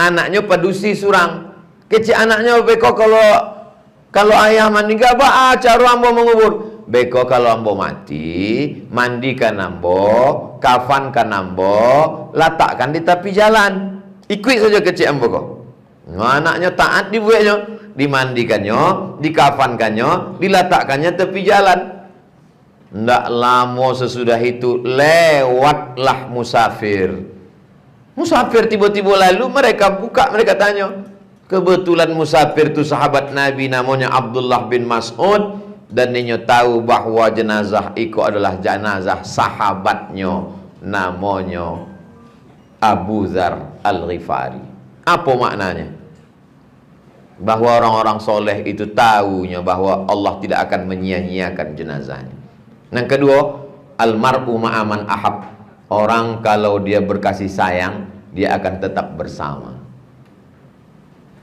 Anaknya padusi surang. Kece anaknya beko kalau ayah meninggal, apa cara ambo mengubur? Beko kalau ambo mati, mandikan ambo, kafankan ambo, letakkan di tepi jalan. Ikut saja kecil ambo kok. Anaknya taat dibuatnya, dimandikannya, dikafankannya, diletakkannya tepi jalan. Ndak lama sesudah itu lewatlah musafir. Musafir tiba-tiba lalu mereka buka, mereka tanya. Kebetulan musafir itu sahabat Nabi namanya Abdullah bin Mas'ud. Dan dia tahu bahwa jenazah itu adalah jenazah sahabatnya namanya Abu Dzar Al-Ghifari. Apa maknanya? Bahwa orang-orang soleh itu tahunya bahwa Allah tidak akan menyia-nyiakan jenazahnya. Yang kedua, almar'u ma'aman ahab. Orang kalau dia berkasih sayang, dia akan tetap bersama.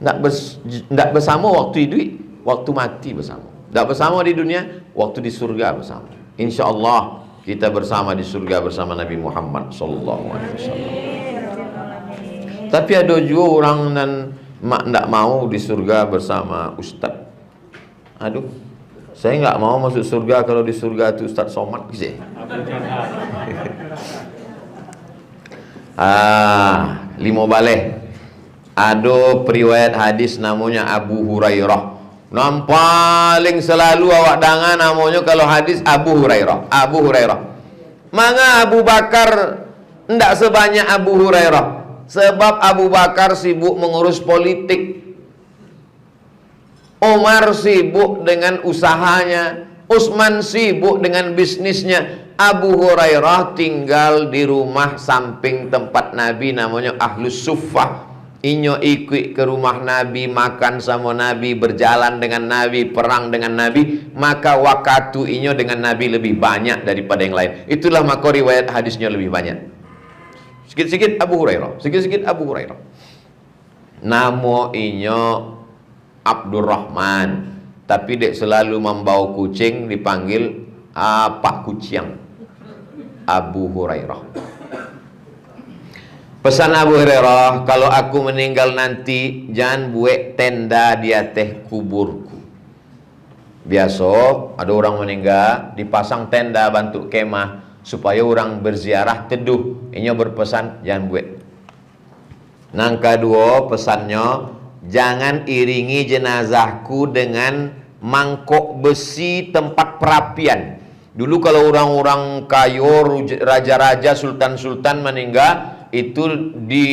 Tidak bersama waktu hidup, waktu mati bersama. Tidak bersama di dunia, waktu di surga bersama. Insya Allah kita bersama di surga bersama Nabi Muhammad SAW. Tapi ada juga orang dan tidak mau di surga bersama Ustaz. Aduh, saya nggak mau masuk surga kalau di surga itu Ustaz Somad gitu. Lima balik. Ada periwayat hadis namanya Abu Hurairah. Paling selalu awak dangan namanya kalau hadis Abu Hurairah. Abu Hurairah. Maka Abu Bakar tidak sebanyak Abu Hurairah. Sebab Abu Bakar sibuk mengurus politik. Umar sibuk dengan usahanya. Utsman sibuk dengan bisnisnya. Abu Hurairah tinggal di rumah samping tempat Nabi namanya Ahlus Suffah. Inyo ikut ke rumah Nabi, makan sama Nabi, berjalan dengan Nabi, perang dengan Nabi. Maka waktu inyo dengan Nabi lebih banyak daripada yang lain. Itulah maka riwayat hadisnya lebih banyak. Sikit-sikit Abu Hurairah, sikit-sikit Abu Hurairah. Namo inyo Abdurrahman, tapi dek selalu membawa kucing dipanggil Pak Kucing. Abu Hurairah. Pesan Abu Hurairah, kalau aku meninggal nanti jangan buat tenda di atas kuburku. Biasa ada orang meninggal dipasang tenda bentuk kemah supaya orang berziarah teduh. Ini berpesan jangan buat. Yang kedua pesannya, jangan iringi jenazahku dengan mangkok besi tempat perapian. Dulu kalau orang-orang kayo, raja-raja, sultan-sultan meninggal, itu di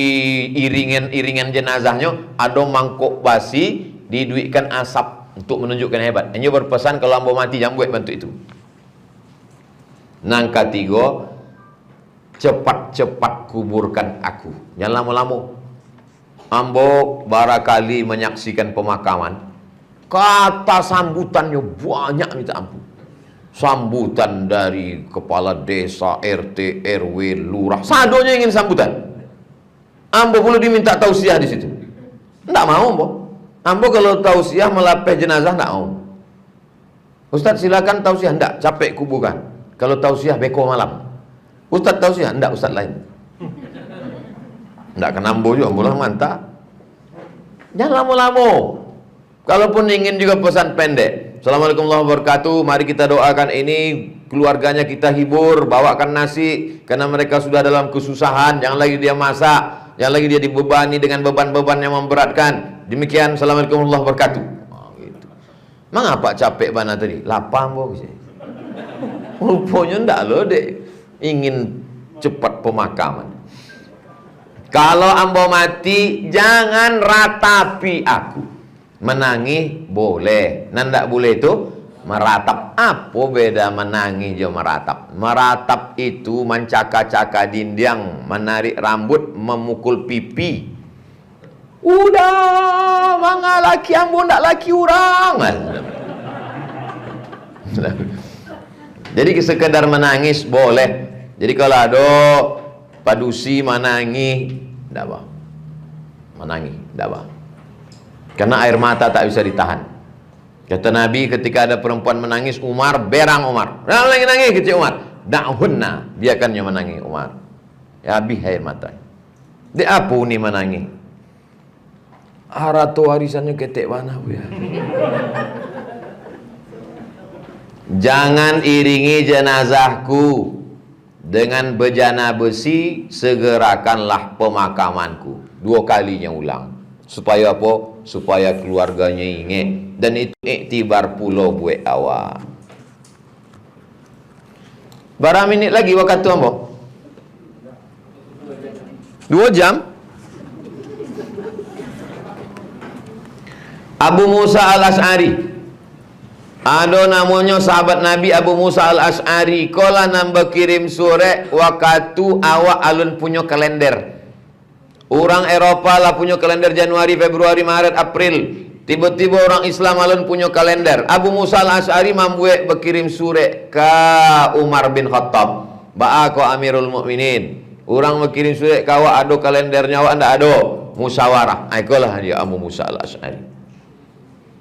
iringan jenazahnya ada mangkok basi, diduitkan asap untuk menunjukkan hebat. Ini berpesan kalau ambo mati jangan buat bentuk itu. Yang ketiga, cepat-cepat kuburkan aku, jangan lama-lama. Ambo barakali menyaksikan pemakaman, kata sambutannya banyak minta ampun. Sambutan dari kepala desa, RT, RW, lurah, sadonya ingin sambutan. Ambo perlu diminta tausiah di situ. Tidak mau, ambo. Ambo kalau tausiah melapeh jenazah ndak mau. Ustaz silakan tausiah, ndak, capek kuburan. Kalau tausiah beko malam. Ustaz tausiah, ndak, ustaz lain. Ndak kena ambo juga, ambo lah mantap. Jangan lama-lama. Kalaupun ingin juga pesan pendek. Assalamualaikum warahmatullahi wabarakatuh. Mari kita doakan ini, keluarganya kita hibur, bawakan nasi karena mereka sudah dalam kesusahan. Jangan lagi dia masak, jangan lagi dia dibebani dengan beban-beban yang memberatkan. Demikian, assalamualaikum warahmatullahi wabarakatuh. Gitu. Mengapa capek bana tadi? Lapang bos. Rupanya ndak loh dek, ingin cepat pemakaman. Kalau ambo mati, jangan ratapi aku. Menangis boleh, nandak boleh itu meratap. Apa beda menangis jo meratap? Meratap itu mencaka-caka dinding, menarik rambut, memukul pipi. Udah, mangga laki ambo ndak laki orang. Jadi sekedar menangis boleh. Jadi kalau ada padusi menangis, ndak apa. Menangis, ndak apa. Karena air mata tak bisa ditahan. Kata Nabi ketika ada perempuan menangis, Umar berang Umar. Lagi nangis kecil Umar. Da'hunna, biarkannya menangis Umar. Ya habis air mata. Dia apa ni menangis? Harta warisannya ketek mana ya? Jangan iringi jenazahku dengan bejana besi, segerakanlah pemakamanku. 2 kalinya ulang. Supaya apa? Supaya keluarganya ingat. Dan itu iktibar pulau buat awak. Berapa minit lagi waktu ambo? 2 jam? Abu Musa al-Ash'ari, ada namanya sahabat Nabi Abu Musa al-Ash'ari. Kala nambah kirim surat waktu awak alun punya kalender. Orang Eropa lah punya kalender Januari, Februari, Maret, April. Tiba-tiba orang Islam alun punya kalender. Abu Musa al-Ash'ari membuat berkirim surat ke Umar bin Khattab. Ba'a ko Amirul Mukminin. Orang berkirim surat ke awak ada kalendernya, awak ndak ada. Musyawarah. Ikolah dia Abu Musa al-Ash'ari.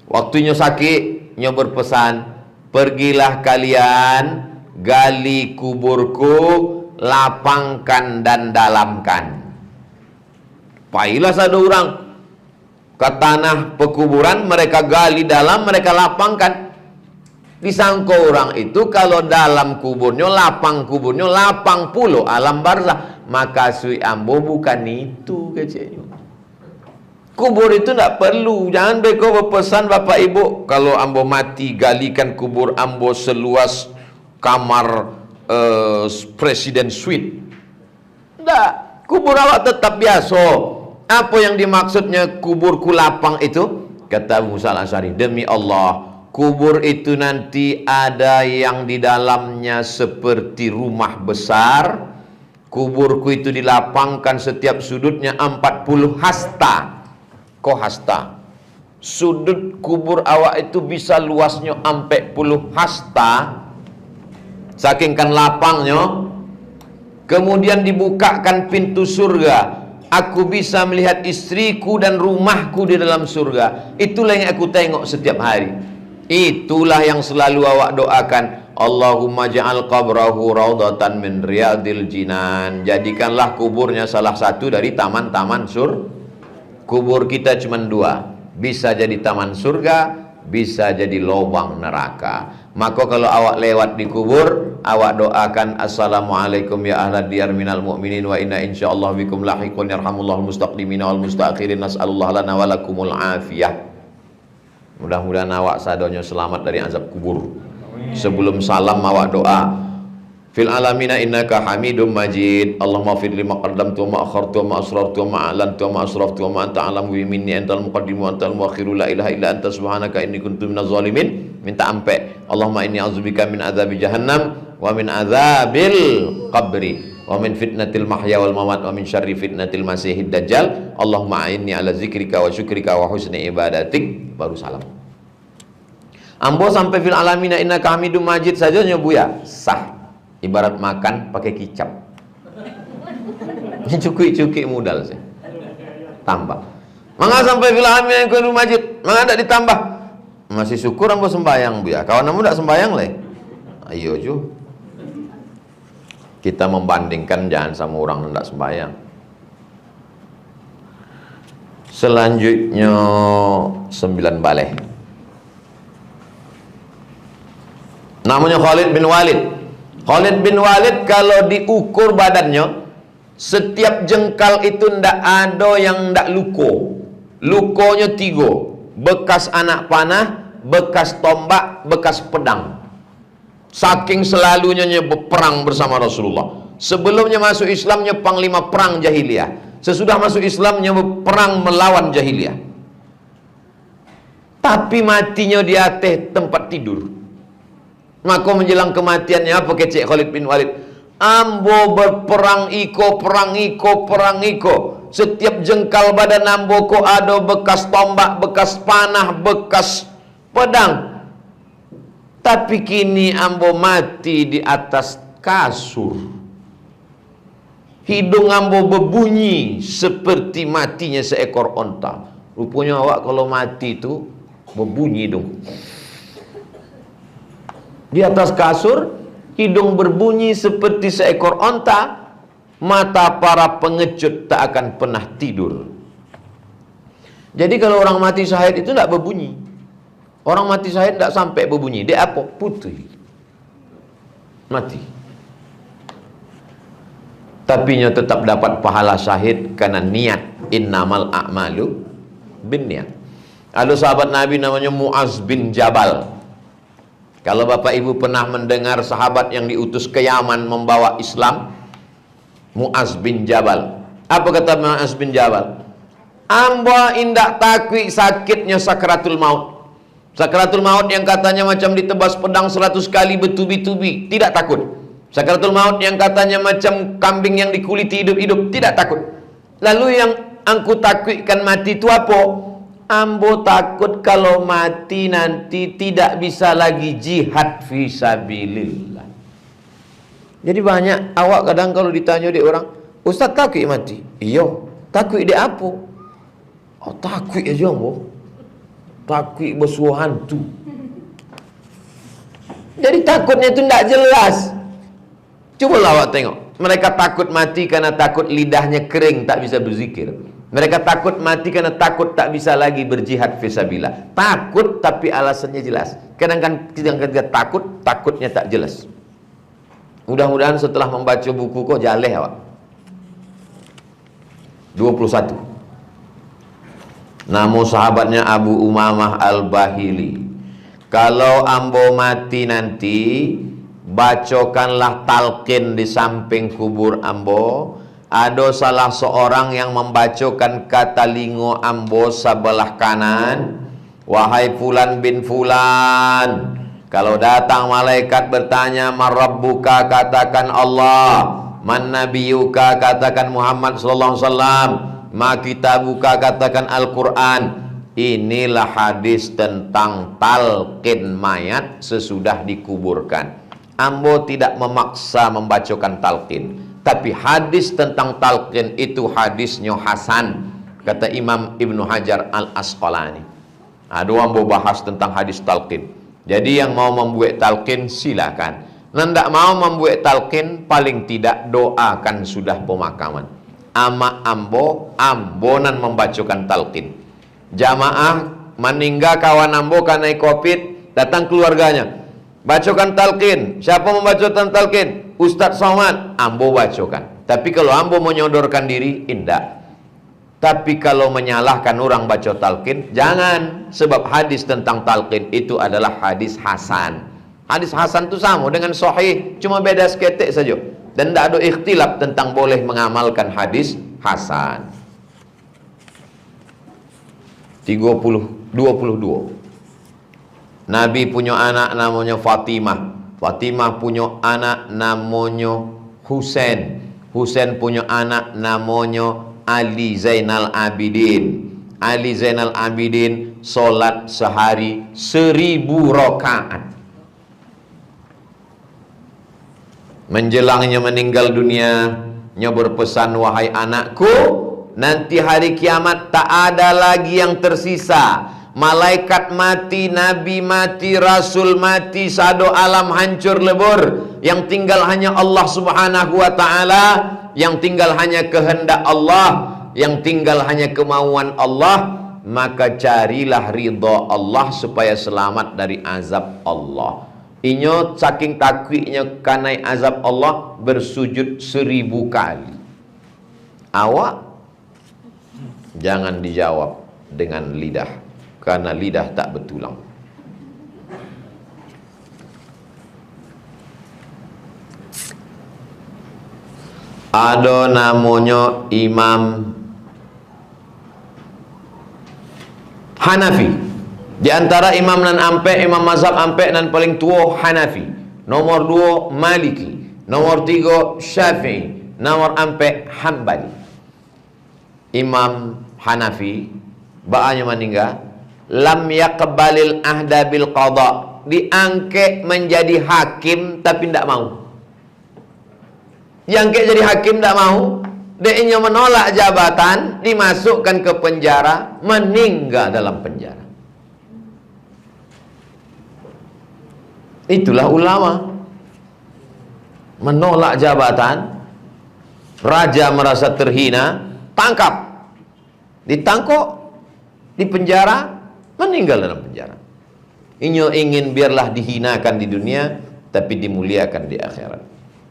Waktunya sakit, nya berpesan, pergilah kalian gali kuburku, lapangkan dan dalamkan. Pailah satu orang ke tanah pekuburan, mereka gali dalam, mereka lapangkan. Disangka orang itu kalau dalam kuburnya, lapang kuburnya, lapang pulau alam barzah. Maka sui ambo bukan itu kecilnya. Kubur itu tidak perlu. Jangan beko berpesan bapak ibu, kalau ambo mati galikan kubur ambo seluas kamar presiden suite. Tidak. Kubur awak tetap biasa. Apa yang dimaksudnya kuburku lapang itu? Kata Musa al-Ash'ari, demi Allah, kubur itu nanti ada yang di dalamnya seperti rumah besar. Kuburku itu dilapangkan setiap sudutnya 40 hasta. Kok hasta? Sudut kubur awak itu bisa luasnya 40 hasta. Saking kan lapangnya. Kemudian dibukakan pintu surga. Aku bisa melihat istriku dan rumahku di dalam surga. Itulah yang aku tengok setiap hari. Itulah yang selalu awak doakan. Allahumma ja'al qabrahu raudatan min riyadil jinan. Jadikanlah kuburnya salah satu dari taman-taman surga. Kubur kita cuma 2. Bisa jadi taman surga, bisa jadi lubang neraka. Maka kalau awak lewat di kubur, awak doakan assalamualaikum ya ahlad diyar minal mu'minin wa inna insyaallah bikum lahiqun yarhamullahul mustaqdimin wal mustakhirin nas'alullah lana wa lakumul afiyah. Mudah-mudahan awak sadonya selamat dari azab kubur. Sebelum salam awak doa, fil alamina innaka hamidum majid. Allahumma fir lima qaddamtu wa ma akhartu wa ma asrartu wa ma a'lantu wa ma asraftu wa ma anta a'lamu bi minni antal muqaddimu wa antal muakhiru la ilaha illa anta subhanaka inni kuntu minaz zalimin. Minta ampe. Allahumma inni a'udzubika min adzabi jahannam wa min adzabil qabri wa min fitnatil mahya wal mamat wa min syarri fitnatil masihid dajjal. Allahumma a'inni ala zikrika wa syukrika wa husni ibadatik. Baru salam. Ambo sampai fil alamina innaka hamidum majid saja nyobuya sah. Ibarat makan pakai kicap. Cukik-cukik modal sih. Tambah. Mangga sampai fil hamil kudu masjid, mangga tak ditambah. Masih syukur ambo sembayang bu ya. Kawan ambo tak sembayang le. Ayo ju. Kita membandingkan jangan sama orang yang tak sembayang. Selanjutnya 9 baleh. Namanya Khalid bin Walid. Khalid bin Walid kalau diukur badannya, setiap jengkal itu ndak ada yang ndak luko. Lukonya 3. Bekas anak panah, bekas tombak, bekas pedang. Saking selalunya berperang bersama Rasulullah. Sebelumnya masuk Islamnya panglima perang jahiliyah. Sesudah masuk Islamnya berperang melawan jahiliyah. Tapi matinya di atas tempat tidur. Maka menjelang kematiannya apa kecek Khalid bin Walid? Ambo berperang iko, perang iko, perang iko. Setiap jengkal badan ambo ko ada bekas tombak, bekas panah, bekas pedang. Tapi kini ambo mati di atas kasur. Hidung ambo berbunyi seperti matinya seekor onta. Rupanya awak kalau mati itu berbunyi dong. Di atas kasur, hidung berbunyi seperti seekor onta. Mata para pengecut tak akan pernah tidur. Jadi kalau orang mati syahid itu tidak berbunyi. Orang mati syahid tidak sampai berbunyi. Dia apa? Putih. Mati. Tapinya tetap dapat pahala syahid karena niat. Innamal a'malu binniyat. Ada sahabat Nabi namanya Muaz bin Jabal. Kalau bapak ibu pernah mendengar sahabat yang diutus ke Yaman membawa Islam, Muaz bin Jabal. Apa kata Muaz bin Jabal? Amba indak takwi sakitnya sakratul maut. Sakratul maut yang katanya macam ditebas pedang 100 kali bertubi-tubi, tidak takut. Sakratul maut yang katanya macam kambing yang dikuliti hidup-hidup, tidak takut. Lalu yang angku takwikkan mati itu apa? Ambo takut kalau mati nanti tidak bisa lagi jihad fisabilillah. Jadi banyak awak kadang kalau ditanya di orang, Ustaz takwik mati? Iya. Takwik dia apa? Oh takwik aja ambo. Takwik bersuah hantu. Jadi takutnya itu tidak jelas. Coba awak tengok. Mereka takut mati karena takut lidahnya kering tak bisa berzikir. Mereka takut mati karena takut tak bisa lagi berjihad fisabilillah. Takut tapi alasannya jelas. Kadang-kadang kita takut, takutnya tak jelas. Mudah-mudahan setelah membaca buku kok jaleh awak. 21. Nama sahabatnya Abu Umamah Al-Bahili. Kalau ambo mati nanti, bacokanlah talqin di samping kubur ambo. Ada salah seorang yang membacokan kata lingo ambo sebelah kanan. Wahai fulan bin fulan, kalau datang malaikat bertanya marabbuka, katakan Allah. Man nabiyuka, katakan Muhammad sallallahu alaihi wasallam. Ma kitabuka, katakan Al-Quran. Inilah hadis tentang talqin mayat sesudah dikuburkan. Ambo tidak memaksa membacakan talqin, tapi hadis tentang talqin itu hadisnya hasan, kata Imam Ibnu Hajar Al-Asqalani. Ada ambo bahas tentang hadis talqin. Jadi yang mau membuat talqin silakan. Nendak mau membuat talqin, paling tidak doakan sudah pemakaman. Ama ambo, ambonan membacakan talqin. Jamaah meninggal kawan ambo karena COVID, datang keluarganya, bacakan talqin. Siapa membacakan talqin? Ustadz Somad. Ambo bacakan. Tapi kalau ambo menyodorkan diri, indah. Tapi kalau menyalahkan orang baca talqin, jangan. Sebab hadis tentang talqin itu adalah hadis hasan. Hadis hasan itu sama dengan sahih, cuma beda seketik saja. Dan tidak ada ikhtilaf tentang boleh mengamalkan hadis hasan. 22. Nabi punya anak namanya Fatimah. Fatimah punya anak namanya Husain. Husain punya anak namanya Ali Zainal Abidin. Ali Zainal Abidin solat sehari 1000 rakaat. Menjelangnya meninggal dunia, nya berpesan, wahai anakku, nanti hari kiamat tak ada lagi yang tersisa. Malaikat mati, nabi mati, rasul mati, sado alam hancur lebur. Yang tinggal hanya Allah subhanahu wa ta'ala, yang tinggal hanya kehendak Allah, yang tinggal hanya kemauan Allah. Maka carilah ridha Allah supaya selamat dari azab Allah. Inyo saking takwiknya kanai azab Allah, bersujud 1000 kali. Awak jangan dijawab dengan lidah, karena lidah tak bertulang. Ada namanya Imam Hanafi. Di antara imam nan ampe, imam mazhab ampe nan paling tua Hanafi. Nomor 2 Maliki, nomor 3 Syafi'i, nomor ampe Hambali. Imam Hanafi baanya meninggal, lam yaqbalil ahda bil qada, diangkat menjadi hakim tapi tidak mau. Diangkat jadi hakim tidak mau, dia menolak jabatan, dimasukkan ke penjara, meninggal dalam penjara. Itulah ulama. Menolak jabatan, raja merasa terhina, tangkap, ditangkap, di penjara, meninggal dalam penjara. Inyo ingin biarlah dihinakan di dunia, tapi dimuliakan di akhirat.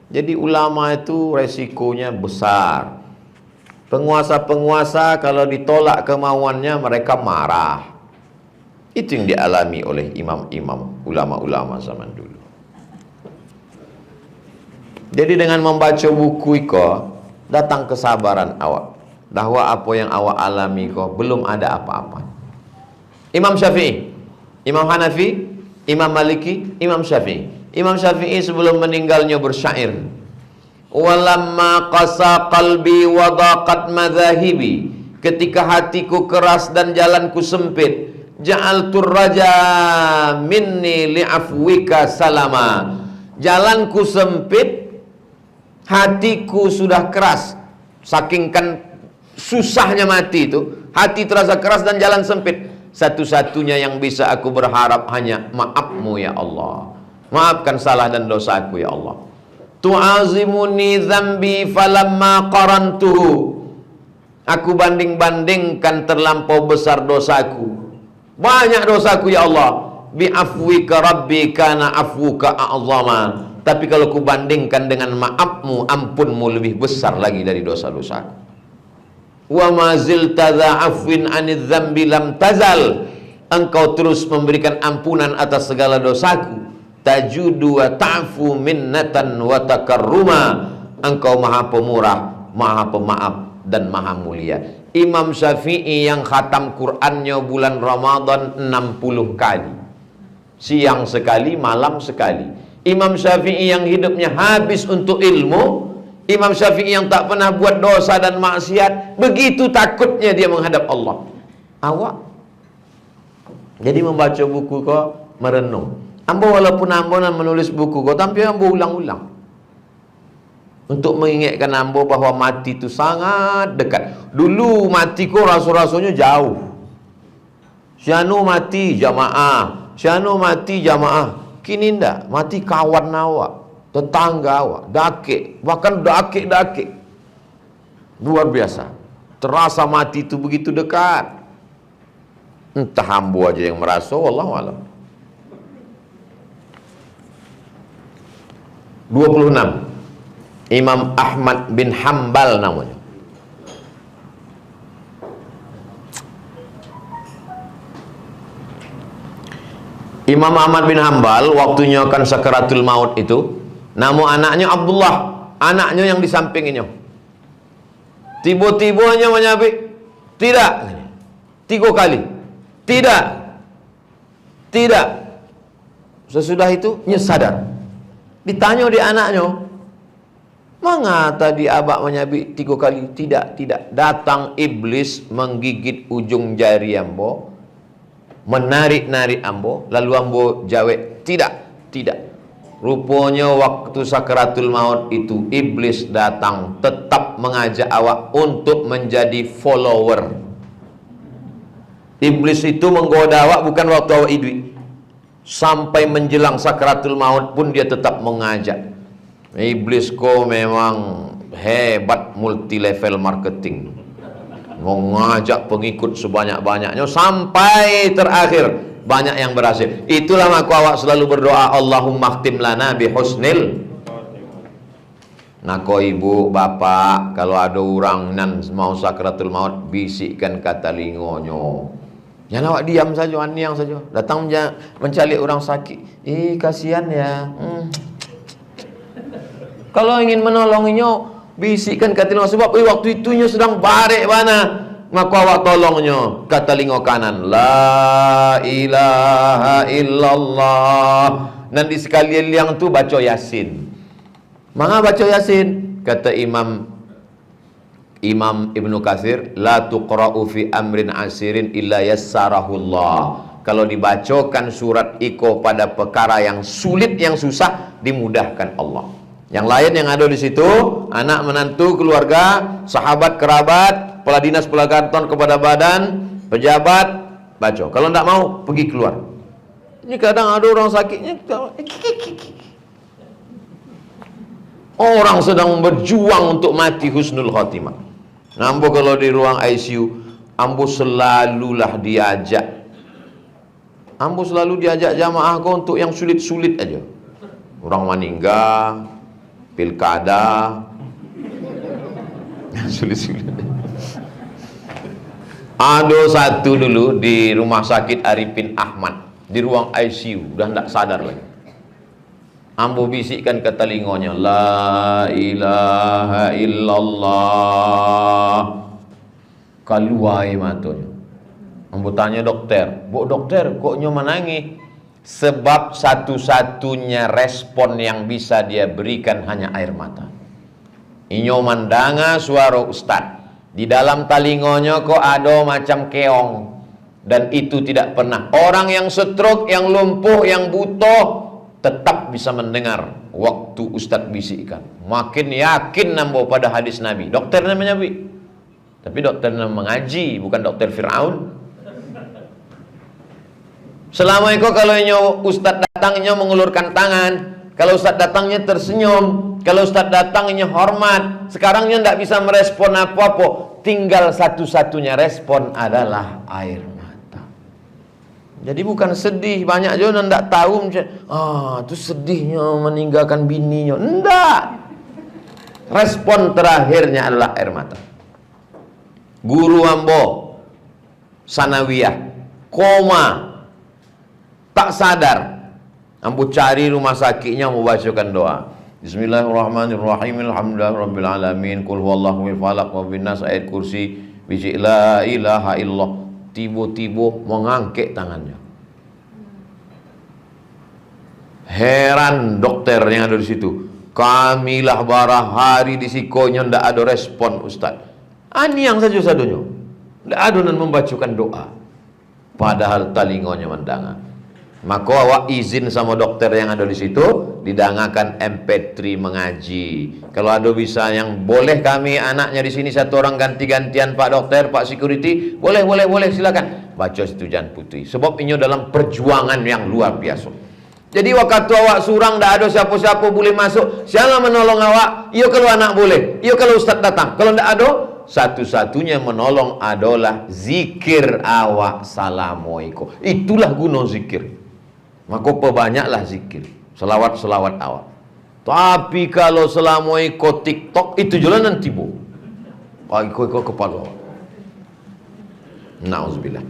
Jadi ulama itu resikonya besar. Penguasa-penguasa kalau ditolak kemauannya, mereka marah. Itu yang dialami oleh imam-imam, ulama-ulama zaman dulu. Jadi dengan membaca buku iko, datang kesabaran awak, bahwa apa yang awak alami iko belum ada apa-apa. Imam Syafi'i, Imam Hanafi, Imam Maliki, Imam Syafi'i. Imam Syafi'i sebelum meninggalnya bersyair, walamma qasa qalbi wa daqat madhahibi, ketika hatiku keras dan jalanku sempit, ja'altur raja minni li'afwika salama, jalanku sempit, hatiku sudah keras, saking kan susahnya mati itu, hati terasa keras dan jalan sempit. Satu-satunya yang bisa aku berharap hanya maafmu ya Allah. Maafkan salah dan dosaku ya Allah. Tu'azimuni dzambi falamma qarantuhu, aku banding-bandingkan terlampau besar dosaku, banyak dosaku ya Allah. Bi'afwika rabbi kana afwuka a'zama, tapi kalau ku bandingkan dengan maafmu, ampunmu lebih besar lagi dari dosa-dosaku. Wa ma zilta dza'afwin 'anidz dzambi lam tazal, engkau terus memberikan ampunan atas segala dosaku. Tajudu wa ta'fu minnatan wa takarruma, engkau maha pemurah, maha pemaaf dan maha mulia. Imam Syafi'i yang khatam Qur'annya bulan Ramadan 60 kali, siang sekali, malam sekali. Imam Syafi'i yang hidupnya habis untuk ilmu. Imam Syafi'i yang tak pernah buat dosa dan maksiat. Begitu takutnya dia menghadap Allah. Awak jadi membaca buku kau, merenung. Ambo walaupun ambo nak menulis buku kau, tapi ambo ulang-ulang untuk mengingatkan ambo bahwa mati itu sangat dekat. Dulu mati kau rasul-rasulnya jauh. Syanu mati jamaah, Syanu mati jamaah. Kini ndak, mati kawan awak, tetangga awak, dakik, bahkan dakik. Luar biasa. Terasa mati itu begitu dekat. Entah ambo aja yang merasa, wallahu alam. 26. Imam Ahmad bin Hambal namanya. Imam Ahmad bin Hambal waktunya kan sakaratul maut itu, nama anaknya Abdullah, anaknya yang di sampingnya. Tiba-tibanya menyabik, tidak, 3 kali, tidak. Sesudah itu sadar. Ditanya di anaknya, mengapa tadi abak menyabik 3 kali? Tidak. Datang iblis menggigit ujung jari ambo, menarik-narik ambo, lalu ambo jawab, tidak. Rupanya waktu sakaratul maut itu iblis datang tetap mengajak awak untuk menjadi follower. Iblis itu menggoda awak bukan waktu awak hidup, sampai menjelang sakratul maut pun dia tetap mengajak. Iblis kok memang hebat, multi level marketing, mengajak pengikut sebanyak-banyaknya sampai terakhir banyak yang berhasil. Itulah maka awak selalu berdoa, Allahumma khtim lana bihusnil. Nah kau ibu bapak, kalau ada orang nan mau sakratul maut, bisikkan kata telingonyo. Jangan awak diam saja, aniang saja. Datang mencari orang sakit, kasihan ya. Kalau ingin menolonginya, bisikkan kata telingo, sebab waktu itunya sedang barek mana. Maka awak tolongnya kata telingo kanan, la ilaha illallah. Dan di sekalian yang tu baca Yasin. Maka baca Yasin, kata Imam Ibnu Katsir, la tuqra'u fi amrin asirin illa yassarahullah. Kalau dibacakan surat iko pada perkara yang sulit, yang susah, dimudahkan Allah. Yang lain yang ada di situ, anak menantu, keluarga, sahabat, kerabat, kepala dinas, kepala kantor, kepada badan, pejabat, baca. Kalau tidak mau, pergi keluar. Ini kadang ada orang sakitnya, orang sedang berjuang untuk mati husnul khotimah. Ambo kalau di ruang ICU, ambo selalulah diajak. Ambo selalu diajak jamaah kau untuk yang sulit-sulit aja. Orang meninggal, pilkada, sulit-sulit. Ada satu dulu di rumah sakit Arifin Ahmad, di ruang ICU, udah tidak sadar lagi. Ambo bisikkan ke telingonya, la ilaha illallah. Kaluai matonya. Ambo tanya dokter, bu dokter kok nyo menangis? Sebab satu-satunya respon yang bisa dia berikan hanya air mata. Inyo mandanga suara ustad. Di dalam telingonya kok ada macam keong. Dan itu tidak pernah. Orang yang stroke, yang lumpuh, yang buta tetap bisa mendengar waktu ustad bisikkan. Makin yakin nambo pada hadis Nabi. Dokter namanya Bi. Tapi dokter mengaji, bukan dokter Fir'aun. Selama itu kalau ustad datangnya mengulurkan tangan, kalau ustad datangnya tersenyum, kalau ustad datangnya hormat. Sekarangnya tidak bisa merespon apa-apa. Tinggal satu-satunya respon adalah air mata. Jadi bukan sedih. Banyak juga yang tidak tahu, itu sedihnya meninggalkan bininya. Tidak. Respon terakhirnya adalah air mata. Guru ambo sanawiyah koma, tak sadar, ambo cari rumah sakitnya, mau bacakan doa. Bismillahirrahmanirrahim. Alhamdulillahirabbil alamin. Qul huwallahu falaq wa binnas, ayat kursi, biji la ilaha illallah. Tiba-tiba mengangkat tangannya. Heran dokter yang ada di situ. Kamilah barah hari di sikonya ndak ada respon ustaz. Aniang saja-sadunya. Ndak ada nan membacakan doa. Padahal telingonya mendengar. Maka awak izin sama dokter yang ada di situ, didangakan MP3 mengaji. Kalau ada bisa yang boleh kami anaknya di sini satu orang ganti-gantian Pak Dokter, Pak Security, boleh silakan. Baca situ jangan putih. Sebab ini dalam perjuangan yang luar biasa. Jadi waktu awak surang, tidak ada siapa-siapa boleh masuk. Siapa menolong awak? Iyo kalau anak boleh, iyo kalau ustaz datang. Kalau tidak ada, satu-satunya menolong adalah zikir awak salamualaikum. Itulah guna zikir. Maka perbanyaklah zikir, selawat-selawat awak. Tapi kalau selama ikut TikTok, itu jalan nanti bu. Ikut kepala awak. Na'udzubillah.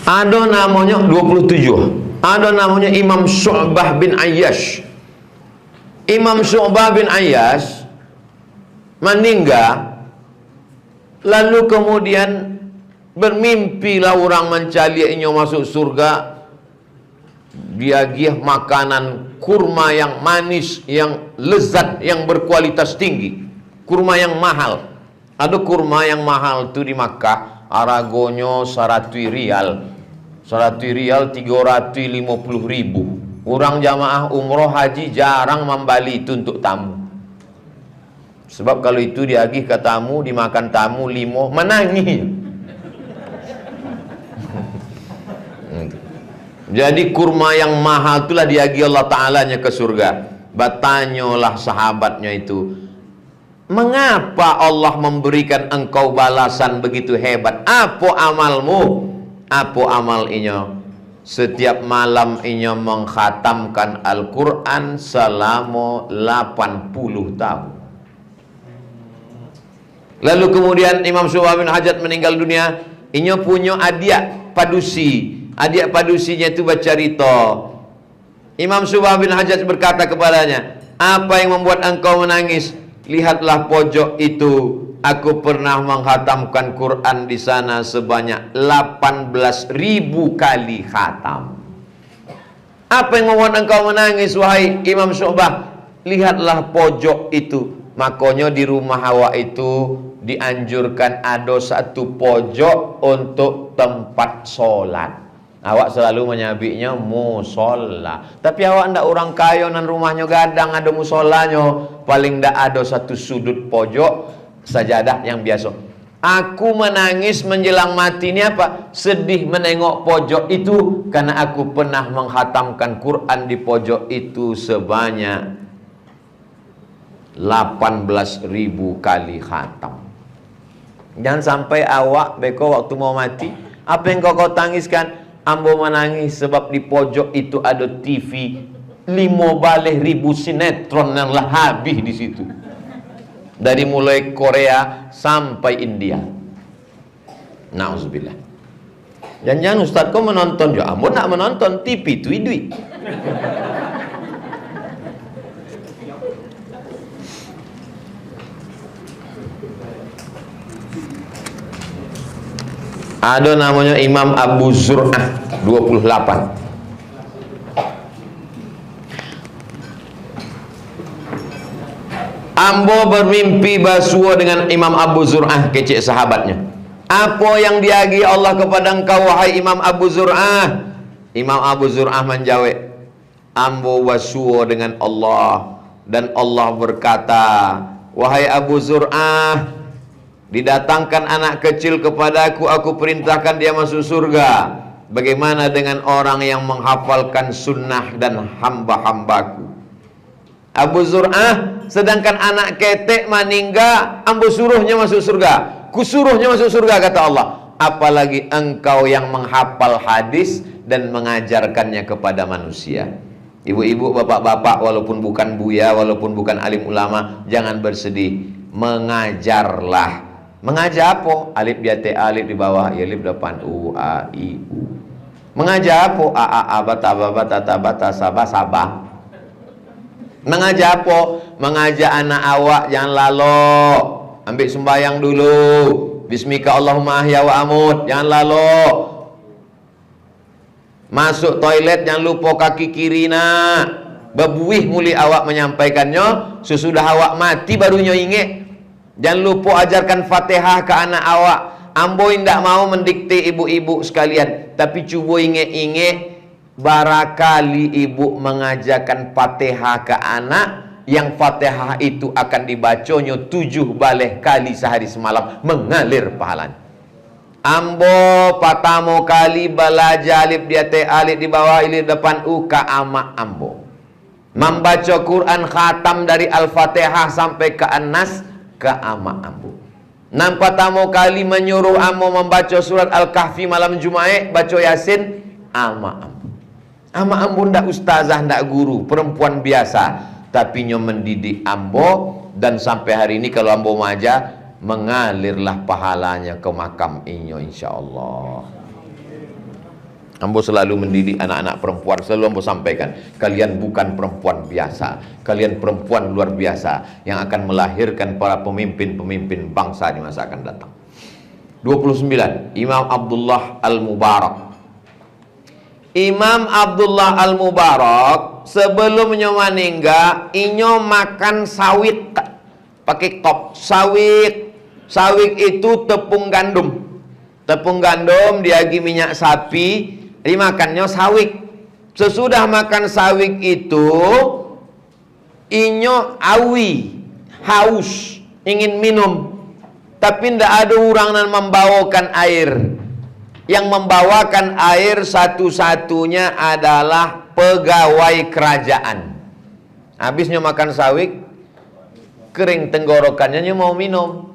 Ada namanya 27. Ada namanya Imam Syu'bah bin Ayyash. Imam Syu'bah bin Ayyash meninggal, lalu kemudian bermimpilah orang mencalinya masuk surga. Dia gih makanan kurma yang manis, yang lezat, yang berkualitas tinggi, kurma yang mahal. Ada kurma yang mahal itu di Makkah, aragonyo 100 rial, 100 rial 350.000. Orang jamaah umroh haji jarang membali itu untuk tamu. Sebab kalau itu diagih ke tamu, dimakan tamu limo, menangis. Jadi kurma yang mahal itulah diagih Allah Ta'alanya ke surga. Bertanyalah sahabatnya itu, mengapa Allah memberikan engkau balasan begitu hebat? Apa amalmu? Apa amal inyo? Setiap malam inyo mengkhatamkan Al-Quran selama 80 tahun. Lalu kemudian Imam Syu'bah bin Hajjaj meninggal dunia. Inyo punya adik padusi. Adik padusinya itu bercerita. Imam Syu'bah bin Hajjaj berkata kepadanya, apa yang membuat engkau menangis? Lihatlah pojok itu. Aku pernah menghatamkan Quran di sana sebanyak 18.000 kali khatam. Apa yang membuat engkau menangis, wahai Imam Syu'bah? Lihatlah pojok itu. Makanya di rumah awak itu dianjurkan ada satu pojok untuk tempat sholat. Awak selalu menyabiknya musola. Tapi awak ndak orang kaya dan rumahnya gadang ada musolanya. Paling ndak ada satu sudut pojok sajadah yang biasa. Aku menangis menjelang mati ini apa? Sedih menengok pojok itu karena aku pernah menghatamkan Quran di pojok itu sebanyak 18.000 kali khatam. Jangan sampai awak beko waktu mau mati, apa yang kau tangiskan? Ambo menangis sebab di pojok itu ada TV 15.000 sinetron yang lah habis di situ. Dari mulai Korea sampai India. Nauzubillah. Jangan Ustaz kau menonton juga. Ambo nak menonton TV itu duit. Ada namanya Imam Abu Zur'ah 28. Ambo bermimpi basua dengan Imam Abu Zur'ah, kecik sahabatnya. Apa yang diagi Allah kepada engkau wahai Imam Abu Zur'ah? Imam Abu Zur'ah menjawab, ambo basua dengan Allah, dan Allah berkata, wahai Abu Zur'ah, didatangkan anak kecil kepadaku, aku perintahkan dia masuk surga. Bagaimana dengan orang yang menghafalkan sunnah dan hamba-hambaku? Abu Zur'ah, sedangkan anak ketek maningga, ambo suruhnya masuk surga, kusuruhnya masuk surga, kata Allah. Apalagi engkau yang menghafal hadis dan mengajarkannya kepada manusia. Ibu-ibu, bapak-bapak, walaupun bukan buya, walaupun bukan alim ulama, jangan bersedih, mengajarlah. Mengajar apa? Alif dia te alif di bawah, ya alif depan, u a i u. Mengajar apa? A a a bata bata ta bata sabah sabah. Mengajar apa? Mengajar anak awak jangan lalo. Ambil sembahyang dulu. Bismika Allahumma ahya wa amut. Jangan lalo. Masuk toilet jangan lupa kaki kiri nak. Bebuih muli awak menyampaikannya. Sesudah awak mati barunya ingat. Jangan lupa ajarkan Fatihah ke anak awak. Ambo tidak mau mendikte ibu-ibu sekalian, tapi cuba ingat-ingat, barakali ibu mengajarkan Fatihah ke anak, yang Fatihah itu akan dibacanya 7 balik kali sehari semalam, mengalir pahalanya. Ambo pertama kali belajar alif dia te alif di bawah alif depan u ka ama ambo. Membaca Quran khatam dari Al-Fatihah sampai ke An-Nas ke ama ambo. Nampak tamu kali menyuruh ambo membaca surat Al-Kahfi malam Jumat, baca Yasin, ama ambo. Ama ambo ndak ustazah, ndak guru, perempuan biasa, tapi nyo mendidik ambo, dan sampai hari ini kalau ambo maja mengalirlah pahalanya ke makam inyo insyaallah. Ambo selalu mendidik anak-anak perempuan, selalu ambo sampaikan, kalian bukan perempuan biasa, kalian perempuan luar biasa yang akan melahirkan para pemimpin-pemimpin bangsa di masa akan datang. 29. Imam Abdullah Al-Mubarak. Imam Abdullah Al-Mubarak sebelumnya meninggal, inyo makan sawit pakai top. Sawit itu tepung gandum. Tepung gandum diagi minyak sapi, dimakannya sawik. Sesudah makan sawik itu inyo awi, haus, ingin minum, tapi tidak ada orang yang membawakan air. Yang membawakan air satu-satunya adalah pegawai kerajaan. Habisnya makan sawik, kering tenggorokannya mau minum.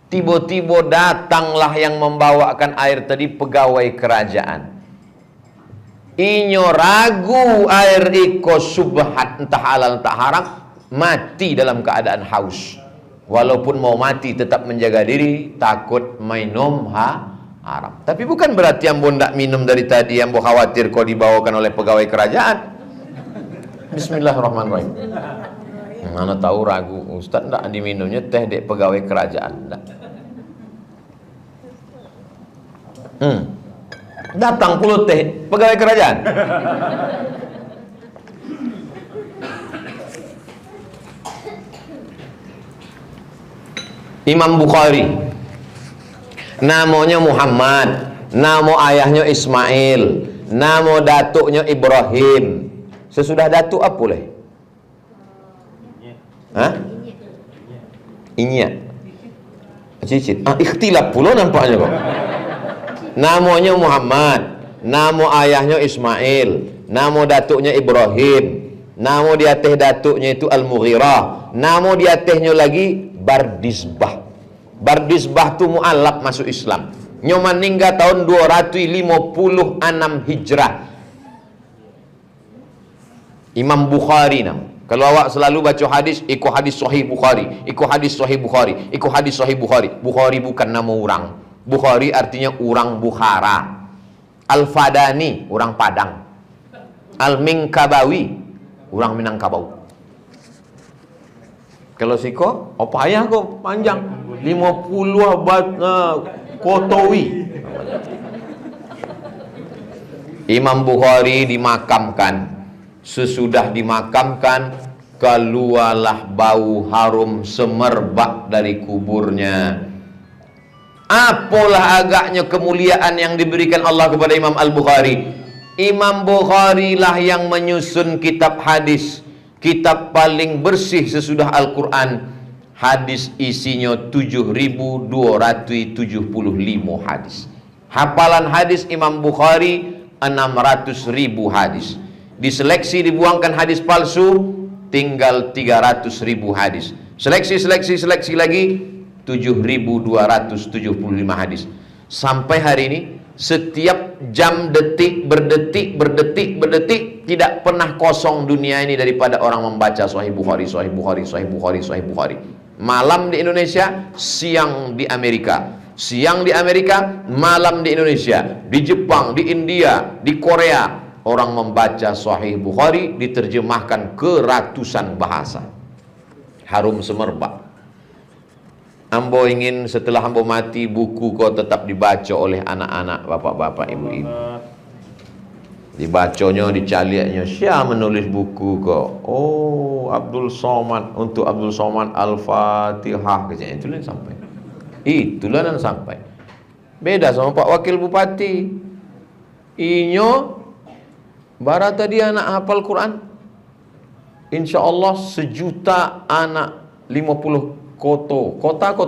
Tiba-tiba datanglah yang membawakan air tadi, pegawai kerajaan. Inyo ragu air iko subhat, entah halal entah haram, mati dalam keadaan haus. Walaupun mau mati tetap menjaga diri, takut minum haram. Tapi bukan berarti ambo ndak minum dari tadi, ambo khawatir kau dibawakan oleh pegawai kerajaan. Bismillahirrahmanirrahim. Mana tahu ragu, Ustaz ndak diminumnya teh dek pegawai kerajaan. Ndak. Datang puluh teh pegawai kerajaan. Imam Bukhari, namanya Muhammad, nama ayahnya Ismail, nama datuknya Ibrahim. Sesudah datuk apa boleh? Hah? Inya. Cicit. Ikhtilaf pula nampaknya kok. Namanya Muhammad, nama ayahnya Ismail, nama datuknya Ibrahim, nama di atas datuknya itu Al-Mughirah, nama di atasnya lagi Bardisbah. Bardisbah itu mu'alaf masuk Islam. Nyoman meninggal tahun 256 Hijrah. Imam Bukhari nama. Kalau awak selalu baca hadis, ikut hadis Sahih Bukhari, ikut hadis Sahih Bukhari, ikut hadis Sahih Bukhari. Bukhari bukan nama orang. Bukhari artinya orang Bukhara. Al-Fadani, orang Padang. Al-Minkabawi, orang Minangkabau. Kalau siko, apa ayah kok panjang? 50 abad Kotowi. Imam Bukhari dimakamkan. Sesudah dimakamkan, keluarlah bau harum semerbak dari kuburnya. Apalah agaknya kemuliaan yang diberikan Allah kepada Imam Al-Bukhari. Imam Bukhari lah yang menyusun kitab hadis, kitab paling bersih sesudah Al-Quran. Hadis isinya 7.275 hadis. Hafalan hadis Imam Bukhari 600.000 hadis. Diseleksi, dibuangkan hadis palsu, tinggal 300.000 hadis. Seleksi lagi 7.275 hadis. Sampai hari ini setiap jam, detik, berdetik tidak pernah kosong dunia ini daripada orang membaca Sahih Bukhari, Sahih Bukhari, Sahih Bukhari, Sahih Bukhari. Malam di Indonesia, siang di Amerika. Siang di Amerika, malam di Indonesia. Di Jepang, di India, di Korea, orang membaca Sahih Bukhari diterjemahkan ke ratusan bahasa. Harum semerbak. Ambo ingin setelah ambo mati, buku kau tetap dibaca oleh anak-anak, bapak-bapak, ibu-ibu. Dibacanya, dicaliaknya, siapa menulis buku kau? Oh, Abdul Somad. Untuk Abdul Somad Al-Fatihah. Itulah yang sampai. Itulah yang sampai. Beda sama Pak Wakil Bupati. Inyo bara tadi anak hafal Quran. Insya Allah 1 juta anak 50 kota 50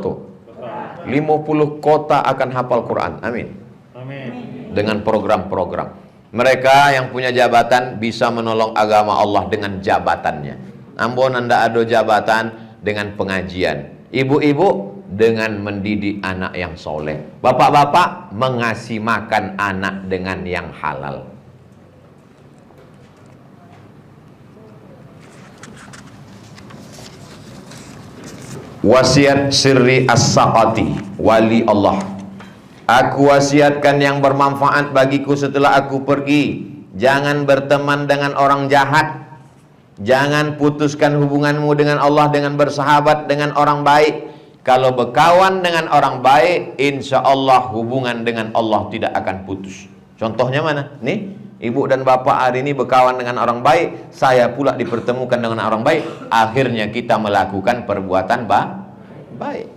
kota akan hafal Quran. Amin. Amin. Dengan program-program. Mereka yang punya jabatan bisa menolong agama Allah dengan jabatannya. Ambo nanda ada jabatan dengan pengajian. Ibu-ibu dengan mendidik anak yang soleh. Bapak-bapak mengasih makan anak dengan yang halal. Wasiat sirri as-saqati, wali Allah. Aku wasiatkan yang bermanfaat bagiku setelah aku pergi. Jangan berteman dengan orang jahat. Jangan putuskan hubunganmu dengan Allah dengan bersahabat dengan orang baik. Kalau berkawan dengan orang baik, insya Allah hubungan dengan Allah tidak akan putus. Contohnya mana? Nih, ibu dan bapak hari ini berkawan dengan orang baik, saya pula dipertemukan dengan orang baik. Akhirnya kita melakukan perbuatan baik.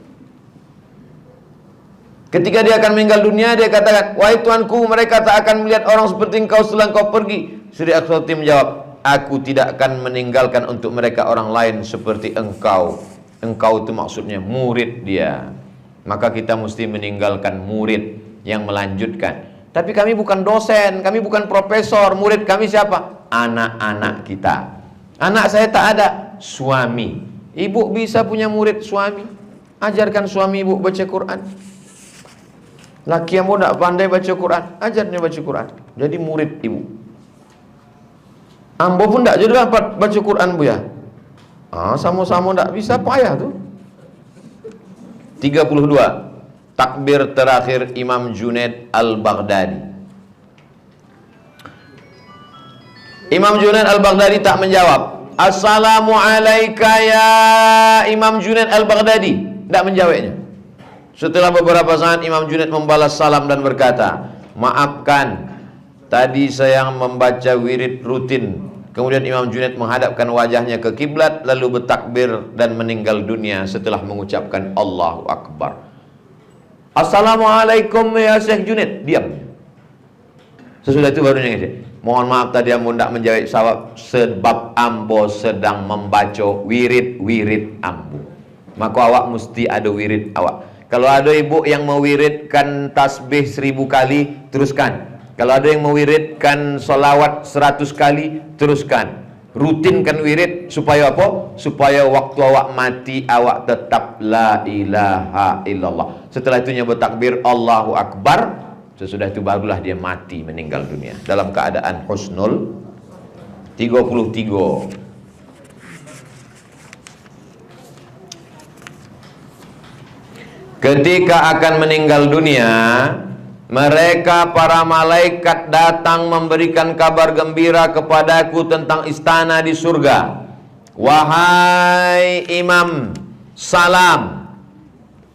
Ketika dia akan meninggal dunia, dia katakan, wahai Tuanku, mereka tak akan melihat orang seperti engkau setelah engkau pergi. Surah Al-Khatim menjawab, aku tidak akan meninggalkan untuk mereka orang lain seperti engkau. Engkau itu maksudnya murid dia. Maka kita mesti meninggalkan murid yang melanjutkan. Tapi kami bukan dosen, kami bukan profesor. Murid kami siapa? Anak-anak kita. Anak saya tak ada, suami. Ibu bisa punya murid suami. Ajarkan suami ibu baca Quran. Laki yang tidak pandai baca Quran, ajarnya baca Quran. Jadi murid ibu. Ambo pun tidak jadi dapat baca Quran, Bu ya. Sama-sama tidak bisa, payah tuh. 32. Takbir terakhir Imam Junaid Al-Baghdadi. Imam Junaid Al-Baghdadi tak menjawab. Assalamualaikum ya Imam Junaid Al-Baghdadi. Tidak menjawabnya. Setelah beberapa saat Imam Junaid membalas salam dan berkata, maafkan, tadi saya membaca wirid rutin. Kemudian Imam Junaid menghadapkan wajahnya ke kiblat, lalu bertakbir dan meninggal dunia setelah mengucapkan Allahu Akbar. Assalamualaikum ya Syekh Junaid. Diam. Sesudah itu baru nyanyi. Mohon maaf tadi ambo tidak menjawab sebab ambo sedang membaca wirid ambo. Maka awak mesti ada wirid awak. Kalau ada ibu yang mewiridkan tasbih 1000 kali, teruskan. Kalau ada yang mewiridkan solawat 100 kali, teruskan. Rutinkan wirid supaya apa? Supaya waktu awak mati awak tetap la ilaha illallah. Setelah itunya bertakbir Allahu Akbar. Sesudah itu barulah dia mati, meninggal dunia dalam keadaan husnul. 33. Ketika akan meninggal dunia, mereka para malaikat datang memberikan kabar gembira kepadaku tentang istana di surga. Wahai Imam Salam,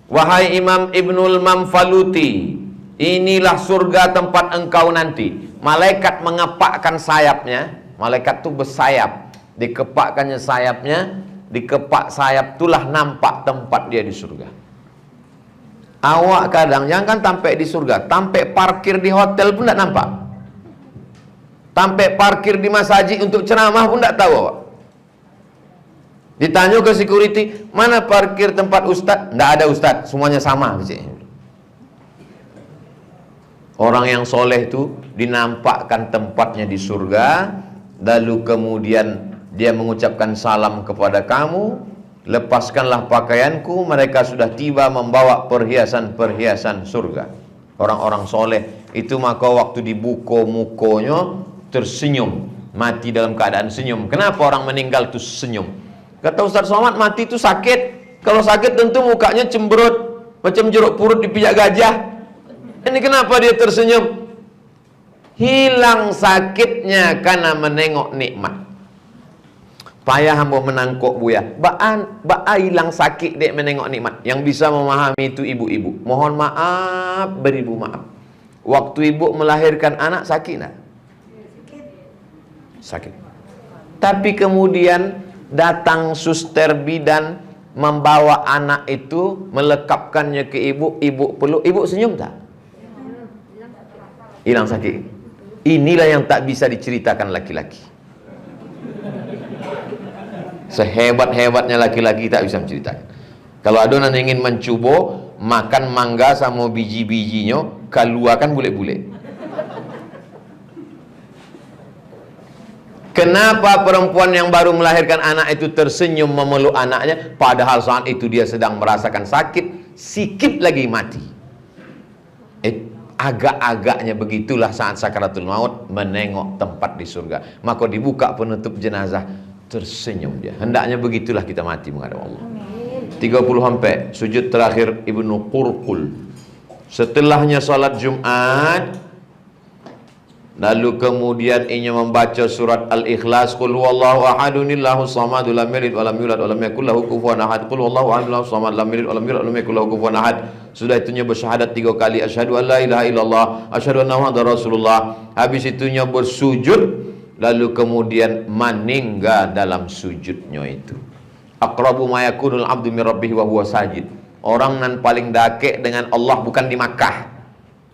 wahai Imam Ibnul Mamfaluti, inilah surga tempat engkau nanti. Malaikat mengepakkan sayapnya. Malaikat itu bersayap, dikepakkannya sayapnya, dikepak sayap itulah nampak tempat dia di surga. Awak kadang jangan sampai di surga, sampai parkir di hotel pun tidak nampak. Sampai parkir di masjid untuk ceramah pun tidak tahu awak. Ditanya ke security, mana parkir tempat ustaz? Tidak ada ustaz, semuanya sama. Orang yang soleh itu dinampakkan tempatnya di surga, lalu kemudian dia mengucapkan salam kepada kamu. Lepaskanlah pakaianku, mereka sudah tiba membawa perhiasan-perhiasan surga. Orang-orang soleh itu maka waktu dibuka mukonya tersenyum, mati dalam keadaan senyum. Kenapa orang meninggal itu senyum? Kata Ustaz Somad, mati itu sakit. Kalau sakit tentu mukanya cemberut, macam jeruk purut dipijak gajah. Ini kenapa dia tersenyum? Hilang sakitnya karena menengok nikmat. Payah hamba menangkuk buya. Ba'a hilang sakit dek menengok nikmat. Yang bisa memahami itu ibu-ibu. Mohon maaf, beribu maaf. Waktu ibu melahirkan anak sakit tak? Sakit. Tapi kemudian datang suster bidan membawa anak itu, melekapkannya ke ibu, ibu peluk, ibu senyum tak? Hilang sakit. Inilah yang tak bisa diceritakan laki-laki. Sehebat-hebatnya laki-laki tak bisa menceritakan. Kalau ada yang ingin mencuba makan mangga sama biji-bijinya, keluarkan bule-bule. Kenapa perempuan yang baru melahirkan anak itu tersenyum memeluk anaknya, padahal saat itu dia sedang merasakan sakit, sikit lagi mati. Agak-agaknya begitulah saat sakaratul maut menengok tempat di surga. Maka dibuka penutup jenazah, tersenyum dia. Hendaknya begitulah kita mati menghadap Allah. 30 sampai sujud terakhir Ibnu Qurqul. Setelahnya salat Jumat, lalu kemudian ia membaca surat Al-Ikhlas, qul huwallahu ahadunillahu samad lam yalid wa lam yulad wa lam yakul lahu kufuwan ahad, qul huwallahu ahadunillahu samad lam yalid wa lam yulad wa lam yakul lahu kufuwan ahad. Sudah itunya bersyahadat 3 kali, asyhadu an la ilaha illallah, asyhadu anna muhammadar rasulullah. Habis itunya bersujud, lalu kemudian meninggal dalam sujudnya itu. Aqrabu ma yakunul abdu min rabbih wa huwa sajid. orang yang paling dakek dengan Allah bukan di Makkah.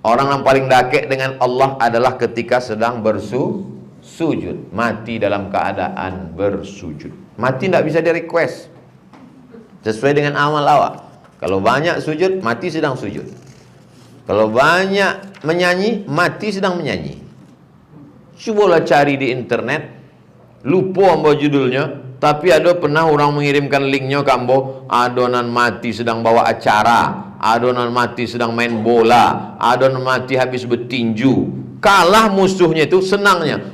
Orang yang paling dakek dengan Allah adalah ketika sedang bersujud, mati dalam keadaan bersujud. Mati tidak bisa di request, sesuai dengan amal awak. Kalau banyak sujud, mati sedang sujud. Kalau banyak menyanyi, mati sedang menyanyi. Cobalah cari di internet, lupa ambo judulnya, tapi ada pernah orang mengirimkan linknya ke ambo, adonan mati sedang bawa acara, adonan mati sedang main bola, adonan mati habis bertinju. Kalah musuhnya itu senangnya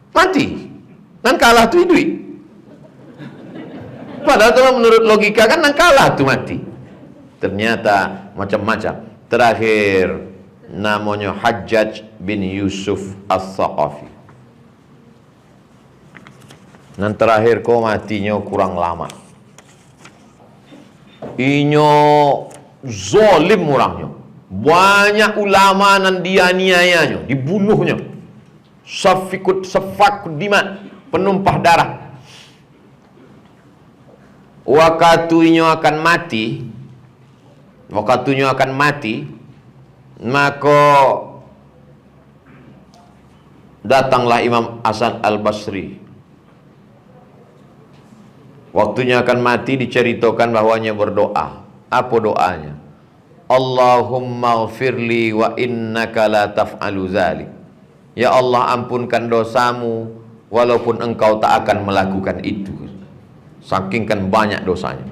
mati, kan kalah tuh duit. Padahal kalau menurut logika kan yang kalah tuh mati. Ternyata macam-macam. Terakhir namanya Hajjaj bin Yusuf As-Saqafi. Dan terakhir kau matinya kurang lama. Inyo zalim orangnya. Banyak ulama nan dianiayanya, dibunuhnya. Safak dima, penumpah darah. Wakatunya akan mati, maka datanglah Imam Hasan Al-Basri. Waktunya akan mati, diceritakan bahwanya berdoa. Apa doanya? Allahumma ghfirli wa innaka la taf'alu zalik. Ya Allah, ampunkan dosamu walaupun engkau tak akan melakukan itu. Saking kan banyak dosanya.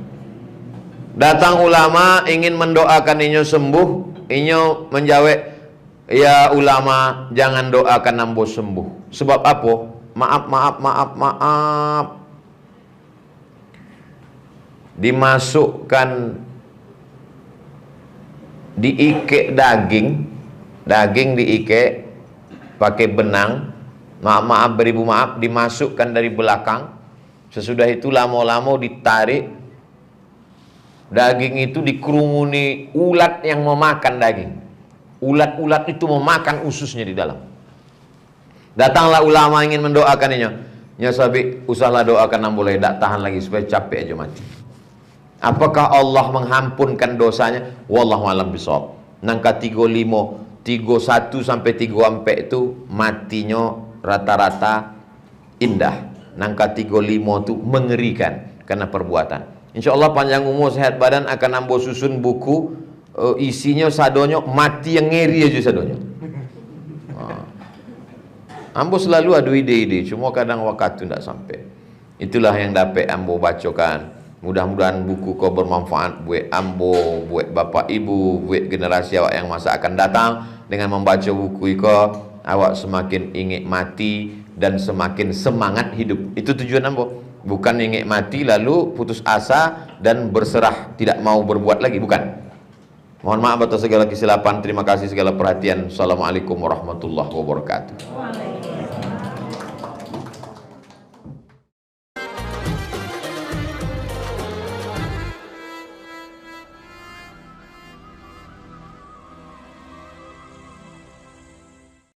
Datang ulama ingin mendoakan inyo sembuh, inyo menjawab, ya ulama jangan doakan ambo sembuh. Sebab apa? Maaf. Dimasukkan, diikek daging diikek pakai benang, maaf beribu maaf, dimasukkan dari belakang. Sesudah itu lama-lama ditarik, daging itu dikerumuni ulat yang memakan daging. Ulat-ulat itu memakan ususnya di dalam. Datanglah ulama ingin mendoakannya. Ya sabi, usahlah doakan boleh, tak tahan lagi supaya capek aja mati. Apakah Allah menghampunkan dosanya? Wallahu a'lam bishawab. Nangka 35, 31 sampai 34 itu matinya rata-rata indah. Nangka 35 itu mengerikan karena perbuatan. Insya Allah panjang umur sehat badan akan ambo susun buku, isinya sadonyo mati yang ngeri aja sadonyo. Ambo selalu ada ide-ide, cuma kadang waktu tidak sampai. Itulah yang dapat ambo bacakan. Mudah-mudahan buku kau bermanfaat buat ambo, buat bapak ibu, buat generasi awak yang masa akan datang. Dengan membaca buku kau, awak semakin ingin mati dan semakin semangat hidup. Itu tujuan ambo. Bukan ingin mati lalu putus asa dan berserah tidak mau berbuat lagi, bukan. Mohon maaf atas segala kesilapan. Terima kasih segala perhatian. Assalamualaikum warahmatullahi wabarakatuh.